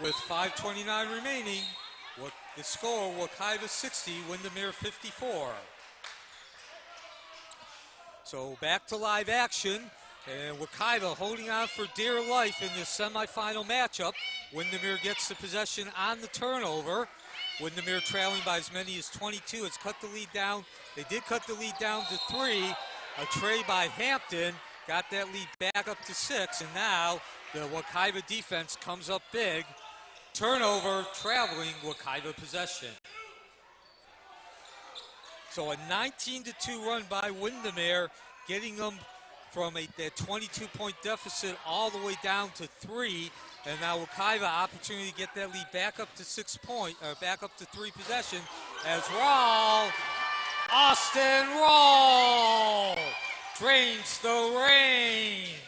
With 5:29 remaining, the score, Wekiva 60, Windermere 54. So back to live action, and Wekiva holding on for dear life in this semifinal matchup. Windermere gets the possession on the turnover. Windermere trailing by as many as 22. It's cut the lead down. They did cut the lead down to 3. A tray by Hampton got that lead back up to 6, and now the Wekiva defense comes up big. Turnover, traveling Wekiva possession. So a 19-2 run by Windermere, getting them from that 22-point deficit all the way down to 3. And now Wekiva opportunity to get that lead back up to 6 points, or back up to 3 possession as Austin Rawl drains the rain.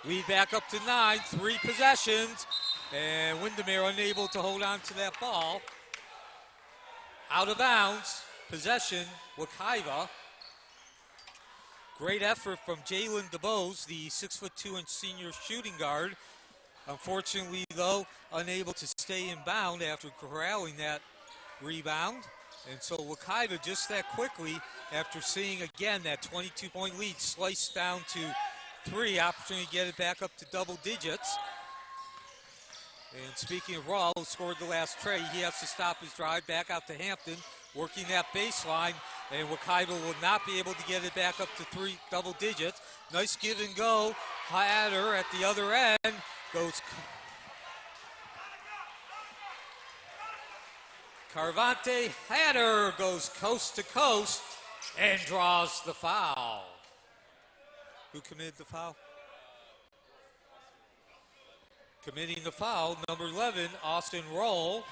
Lead back up to 9, 3 possessions, and Windermere unable to hold on to that ball. Out of bounds, possession, Wekiva. Great effort from Jalen DeBose, the 6'2" senior shooting guard. Unfortunately, though, unable to stay in bound after corralling that rebound. And so Wekiva just that quickly, after seeing again that 22-point lead sliced down to 3, opportunity to get it back up to double digits. And speaking of Rawl, who scored the last tray, he has to stop his drive back out to Hampton, working that baseline, and Wekiva will not be able to get it back up to 3 double digits. Nice give and go. Hatter at the other end goes. Carvante Hatter goes coast to coast and draws the foul. Who committed the foul? Committing the foul, number 11, Austin Roll.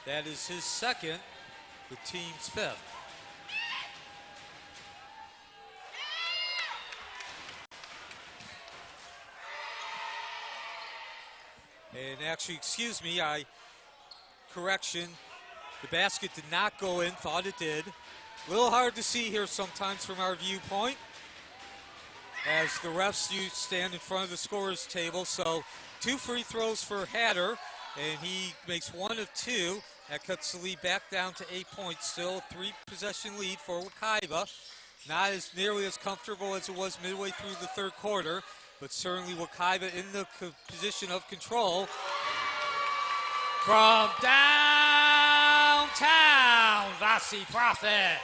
That is his second, the team's 5th. And actually, excuse me, correction, the basket did not go in, thought it did. A little hard to see here sometimes from our viewpoint, as the refs stand in front of the scorer's table. So 2 free throws for Hatter, and he makes 1 of 2. That cuts the lead back down to 8 points. Still a 3-possession lead for Wekiva. Not as nearly as comfortable as it was midway through the third quarter, but certainly Wekiva in the position of control. From downtown, Vasi Prophet.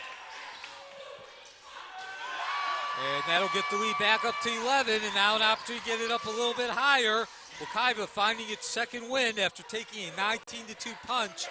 And that'll get the lead back up to 11, and now an opportunity to get it up a little bit higher. Wekiva finding its second win after taking a 19-2 punch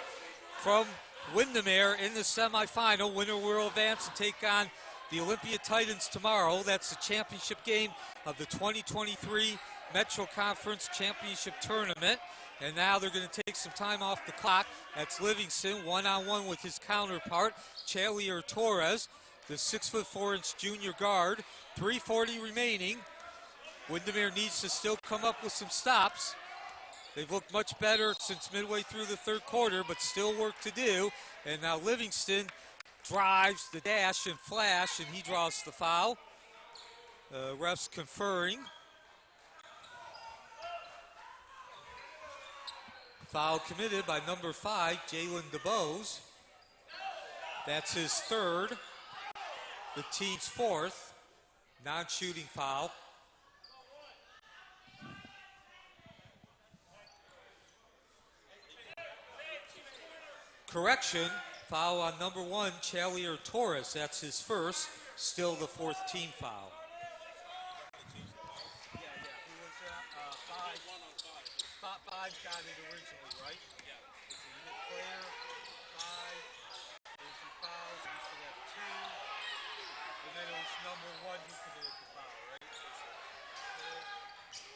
from Windermere in the semifinal. Winner will advance and take on the Olympia Titans tomorrow. That's the championship game of the 2023 Metro Conference Championship Tournament. And now they're going to take some time off the clock. That's Livingston, one-on-one with his counterpart, Chalier Torres, the 6'4" junior guard. 3:40 remaining. Windermere needs to still come up with some stops. They've looked much better since midway through the third quarter, but still work to do. And now Livingston drives the dash and flash, and he draws the foul. Refs conferring. Foul committed by number 5, Jalen DeBose. That's his third, the team's fourth non-shooting foul. Correction, foul on number 1, Chalier Torres. That's his first, still the fourth team foul.
Yeah, he was 5 got it originally, right? Yeah. It's a unit player, 5, there's the fouls, we should have 2, and then it was number 1 who committed the foul, right? 1, 2,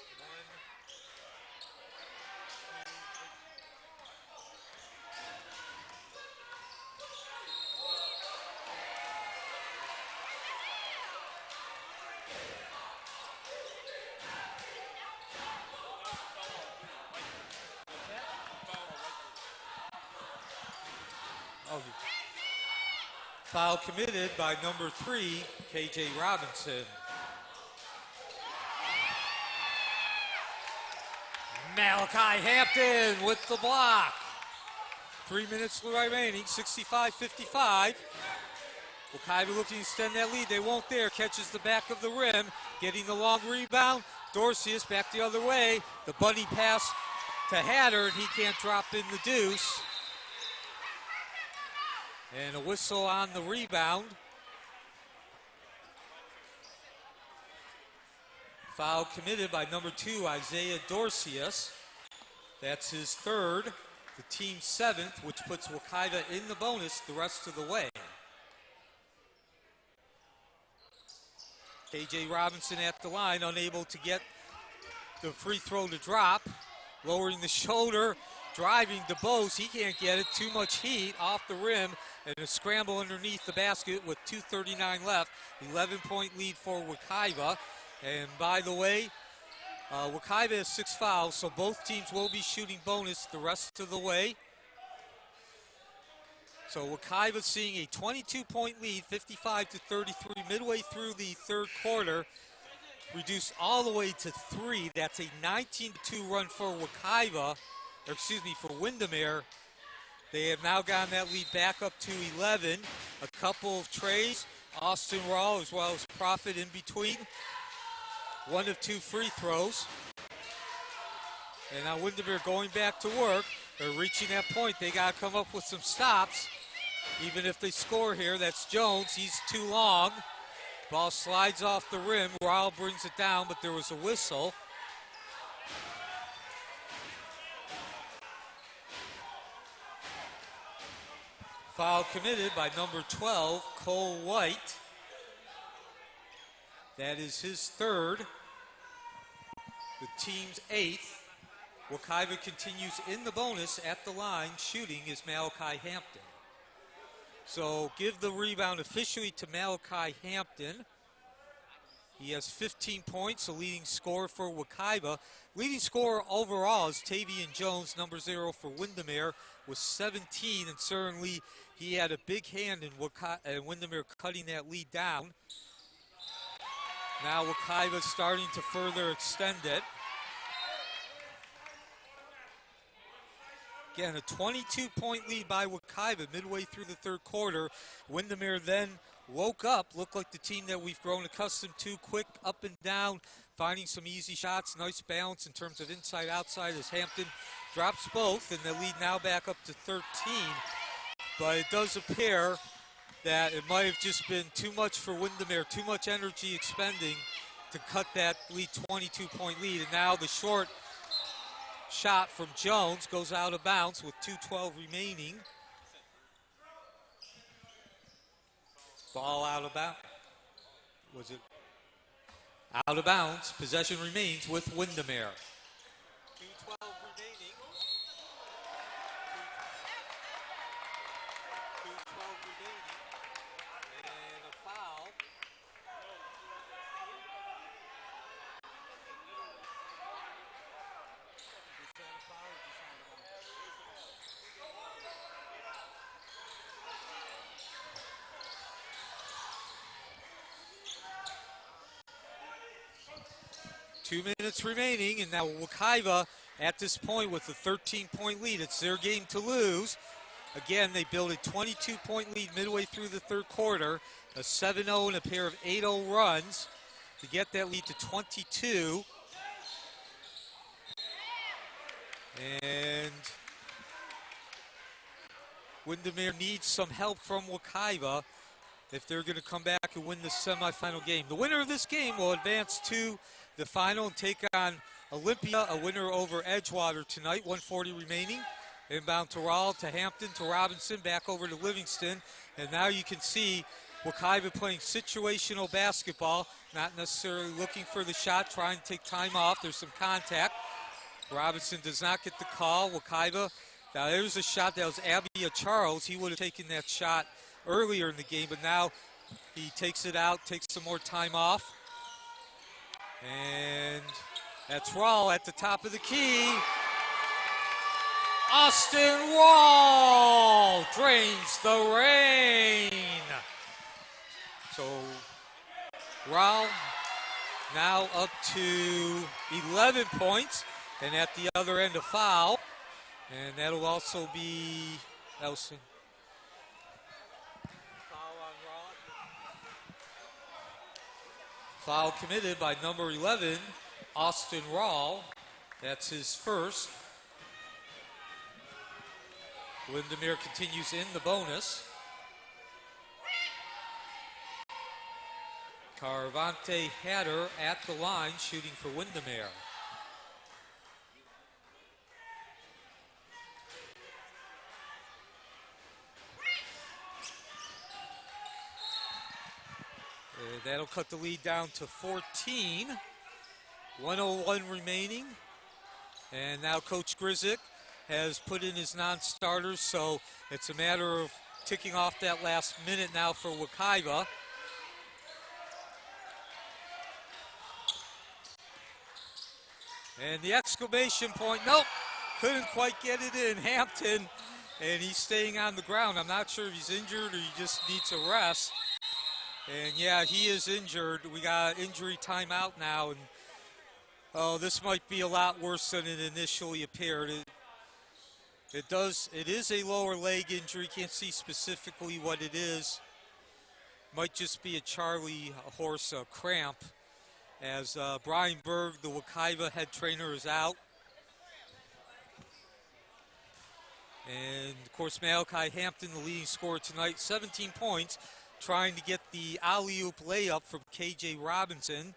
Foul committed by number 3, KJ Robinson. Malachi Hampton with the block. 3 minutes remaining, 65-55. Wekiva looking to extend that lead. They won't there. Catches the back of the rim. Getting the long rebound. Dorcius back the other way. The bunny pass to Hatter, and he can't drop in the deuce. And a whistle on the rebound. Foul committed by number 2, Isaiah Dorcius. That's his third, the team's 7th, which puts Wekiva in the bonus the rest of the way. KJ Robinson at the line, unable to get the free throw to drop. Lowering the shoulder, driving DeBose. He can't get it. Too much heat off the rim. And a scramble underneath the basket with 2:39 left. 11-point lead for Wekiva. And by the way, Wekiva has 6 fouls, so both teams will be shooting bonus the rest of the way. So Wekiva seeing a 22-point lead, 55-33, midway through the third quarter. Reduced all the way to 3. That's a 19-2 run for Wekiva, or excuse me, for Windermere. They have now gotten that lead back up to 11. A couple of trays, Austin Raw as well as Profit in between. 1 of 2 free throws. And now Windermere going back to work. They're reaching that point. They got to come up with some stops. Even if they score here, that's Jones. He's too long. Ball slides off the rim. Raw brings it down, but there was a whistle. Foul committed by number 12, Cole White. That is his third, the team's 8th. Wekiva continues in the bonus at the line. Shooting is Malachi Hampton. So give the rebound officially to Malachi Hampton. He has 15 points, a leading scorer for Wekiva. Leading scorer overall is Tavian Jones, number 0 for Windermere, with 17, and certainly he had a big hand in Windermere cutting that lead down. Now Wekiva starting to further extend it. Again, a 22-point lead by Wekiva midway through the third quarter. Windermere then woke up, looked like the team that we've grown accustomed to, quick up and down, finding some easy shots, nice balance in terms of inside-outside as Hampton drops both, and the lead now back up to 13. But it does appear that it might have just been too much for Windermere, too much energy expending to cut that lead 22-point lead. And now the short shot from Jones goes out of bounds with 2:12 remaining. Ball out of bounds. Was it out of bounds? Possession remains with Windermere. 2:12 remaining. 2:12 remaining. And a foul. Is that a foul or just out of bounds? 2 minutes remaining, and now Wekiva at this point with a 13-point lead. It's their game to lose. Again, they built a 22-point lead midway through the third quarter, a 7-0 and a pair of 8-0 runs to get that lead to 22. And Windermere needs some help from Wekiva if they're going to come back and win the semifinal game. The winner of this game will advance to the final and take on Olympia, a winner over Edgewater tonight. 1:40 remaining. Inbound to Rawl, to Hampton, to Robinson, back over to Livingston. And now you can see Wekiva playing situational basketball, not necessarily looking for the shot, trying to take time off. There's some contact. Robinson does not get the call. Wekiva, now there's a shot that was Abia Charles. He would have taken that shot earlier in the game, but now he takes it out, takes some more time off. And that's Rawl at the top of the key. Austin Rawl drains the rain. So Rawl now up to 11 points, and at the other end a foul. And that'll also be Elson. Foul committed by number 11, Austin Rawl. That's his first. Windermere continues in the bonus. Carvante Hatter at the line, shooting for Windermere. That'll cut the lead down to 14. 1:01 remaining. And now Coach Grizik has put in his non-starters, so it's a matter of ticking off that last minute now for Wekiva. And the exclamation point, nope, couldn't quite get it in. Hampton, and he's staying on the ground. I'm not sure if he's injured or he just needs a rest. And yeah, he is injured. We got injury timeout now, and oh, this might be a lot worse than it initially appeared. It is a lower leg injury. Can't see specifically what it is. Might just be a Charlie horse cramp, as Brian Berg, the Wekiva head trainer, is out. And of course, Malachi Hampton, the leading scorer tonight, 17 points, trying to get the alley-oop layup from KJ Robinson.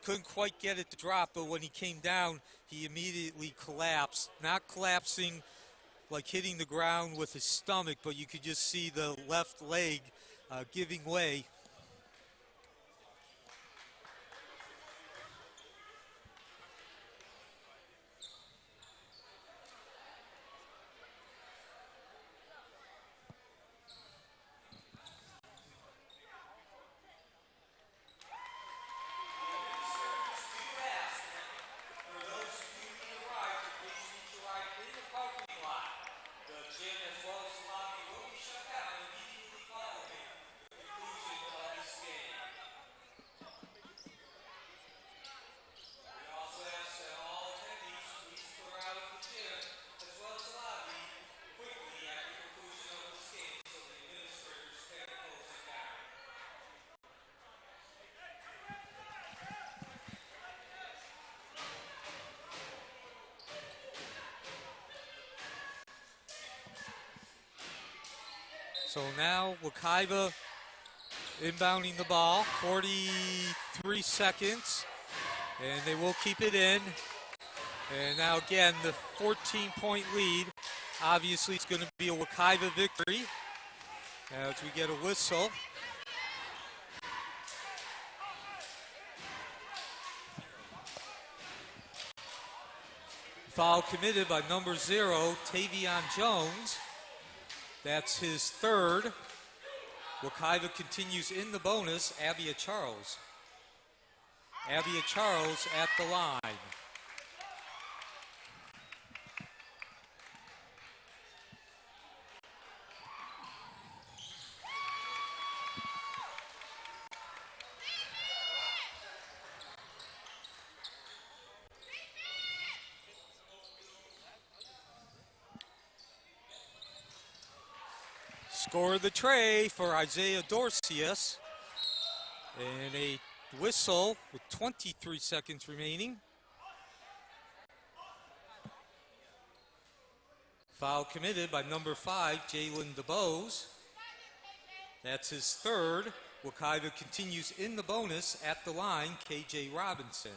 Couldn't quite get it to drop, but when he came down, he immediately collapsed. Not collapsing like hitting the ground with his stomach, but you could just see the left leg giving way. So now Wekiva inbounding the ball, 43 seconds, and they will keep it in. And now again, the 14-point lead. Obviously, it's going to be a Wekiva victory as we get a whistle.
Foul committed by number 0, Tavion Jones. That's his third. Wekiva continues in the bonus, Abia Charles. Abia Charles at the line. Score the tray for Isaiah Dorcius. And a whistle with 23 seconds remaining. Foul committed by number 5, Jalen DeBose. That's his third. Wekiva continues in the bonus at the line, KJ Robinson.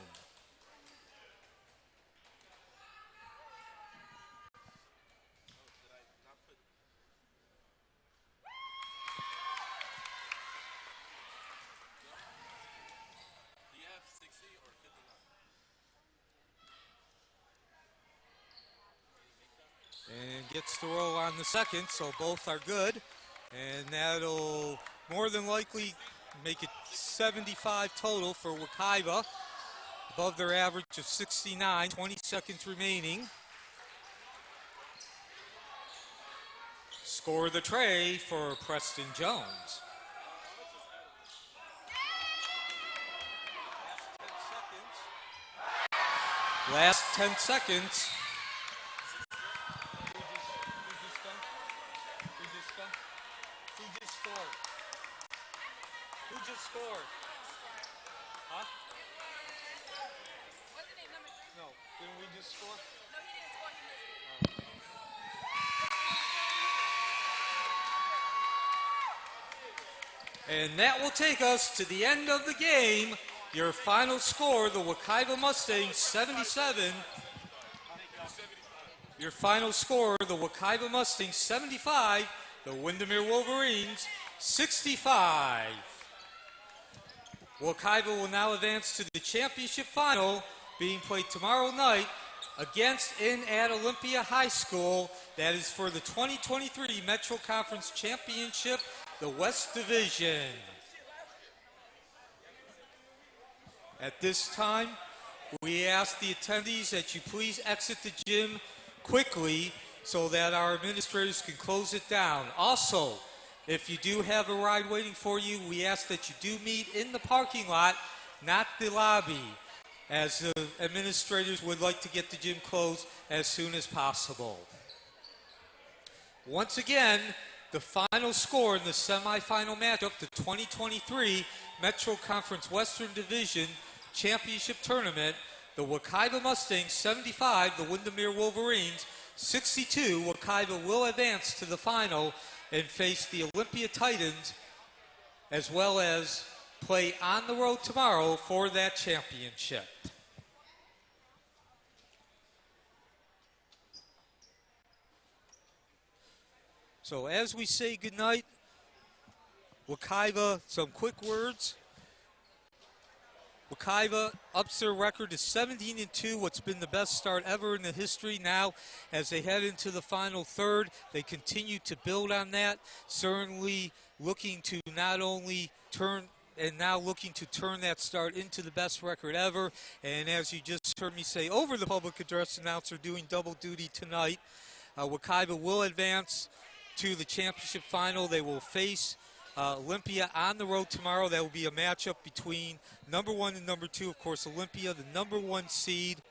And gets the roll on the second, so both are good. And that'll more than likely make it 75 total for Wekiva, above their average of 69, 20 seconds remaining. Score the tray for Preston Jones. Last 10 seconds. Who just scored? Huh?
What's the name, number 3?
No, didn't we just score?
No, he didn't score, he missed it.
And that will take us to the end of the game. Your final score, the Wekiva Mustangs 77. Your final score, the Wekiva Mustangs 75, the Windermere Wolverines 65. Wekiva will now advance to the championship final, being played tomorrow night against in at Olympia High School. That is for the 2023 Metro Conference Championship, the West Division. At this time, we ask the attendees that you please exit the gym quickly so that our administrators can close it down. Also, if you do have a ride waiting for you, we ask that you do meet in the parking lot, not the lobby, as the administrators would like to get the gym closed as soon as possible. Once again, the final score in the semifinal matchup, the 2023 Metro Conference Western Division Championship Tournament, the Wekiva Mustangs 75, the Windermere Wolverines 62. Wekiva will advance to the final and face the Olympia Titans, as well as play on the road tomorrow for that championship. So as we say goodnight, Wekiva, some quick words. Wekiva ups their record to 17-2, what's been the best start ever in the history. Now, as they head into the final third, they continue to build on that, certainly looking to not only turn that start into the best record ever. And as you just heard me say over the public address announcer, doing double duty tonight, Wekiva will advance to the championship final. They will face Olympia on the road tomorrow. That will be a matchup between number 1 and number 2. Of course, Olympia, the number 1 seed.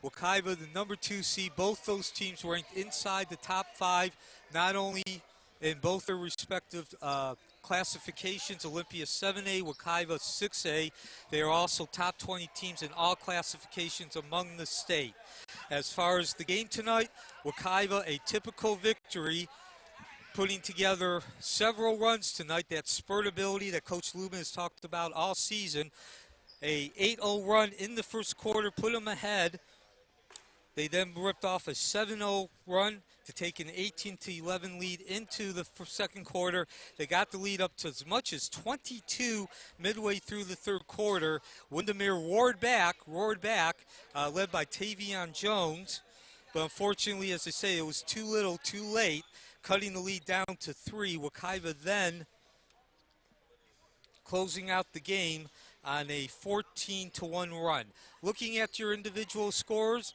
Wekiva, the number 2 seed. Both those teams ranked inside the top 5, not only in both their respective classifications. Olympia 7A, Wekiva 6A. They are also top 20 teams in all classifications among the state. As far as the game tonight, Wekiva, a typical victory, putting together several runs tonight. That spurt ability that Coach Lubin has talked about all season. A 8-0 run in the first quarter put them ahead. They then ripped off a 7-0 run to take an 18-11 lead into the second quarter. They got the lead up to as much as 22 midway through the third quarter. Windermere roared back, led by Tavion Jones. But unfortunately, as I say, it was too little, too late, cutting the lead down to 3. Wekiva then closing out the game on a 14-1 run. Looking at your individual scores,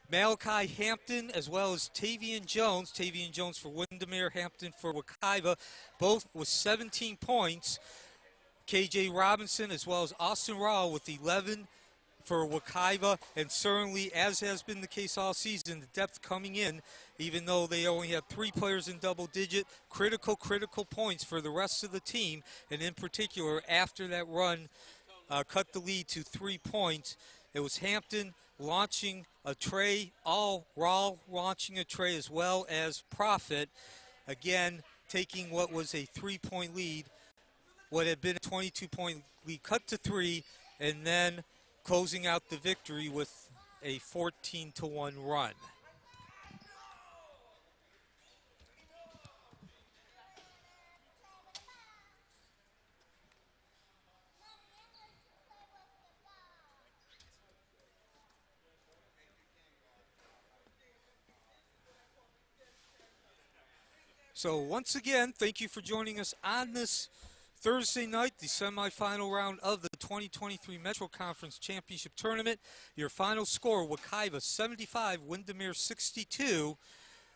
Malachi Hampton as well as Tavion Jones for Windermere, Hampton for Wekiva, both with 17 points. KJ Robinson as well as Austin Rowell with 11 for Wekiva, and certainly, as has been the case all season, the depth coming in, even though they only have 3 players in double-digit, critical points for the rest of the team, and in particular, after that run cut the lead to 3 points, it was Hampton launching a tray, Rowell launching a tray as well as Profit, again, taking what was a 3-point lead, what had been a 22-point lead, cut to 3, and then closing out the victory with a 14-1 run. So once again, thank you for joining us on this Thursday night, the semifinal round of the 2023 Metro Conference Championship Tournament. Your final score, Wekiva 75, Windermere 62.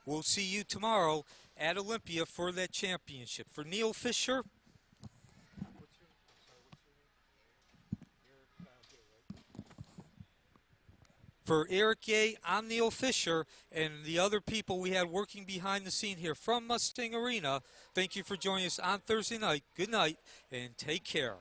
We'll see you tomorrow at Olympia for that championship. For Neil Fisher, for Eric Ye, I'm Neil Fisher, and the other people we had working behind the scene here from Mustang Arena. Thank you for joining us on Thursday night. Good night, and take care.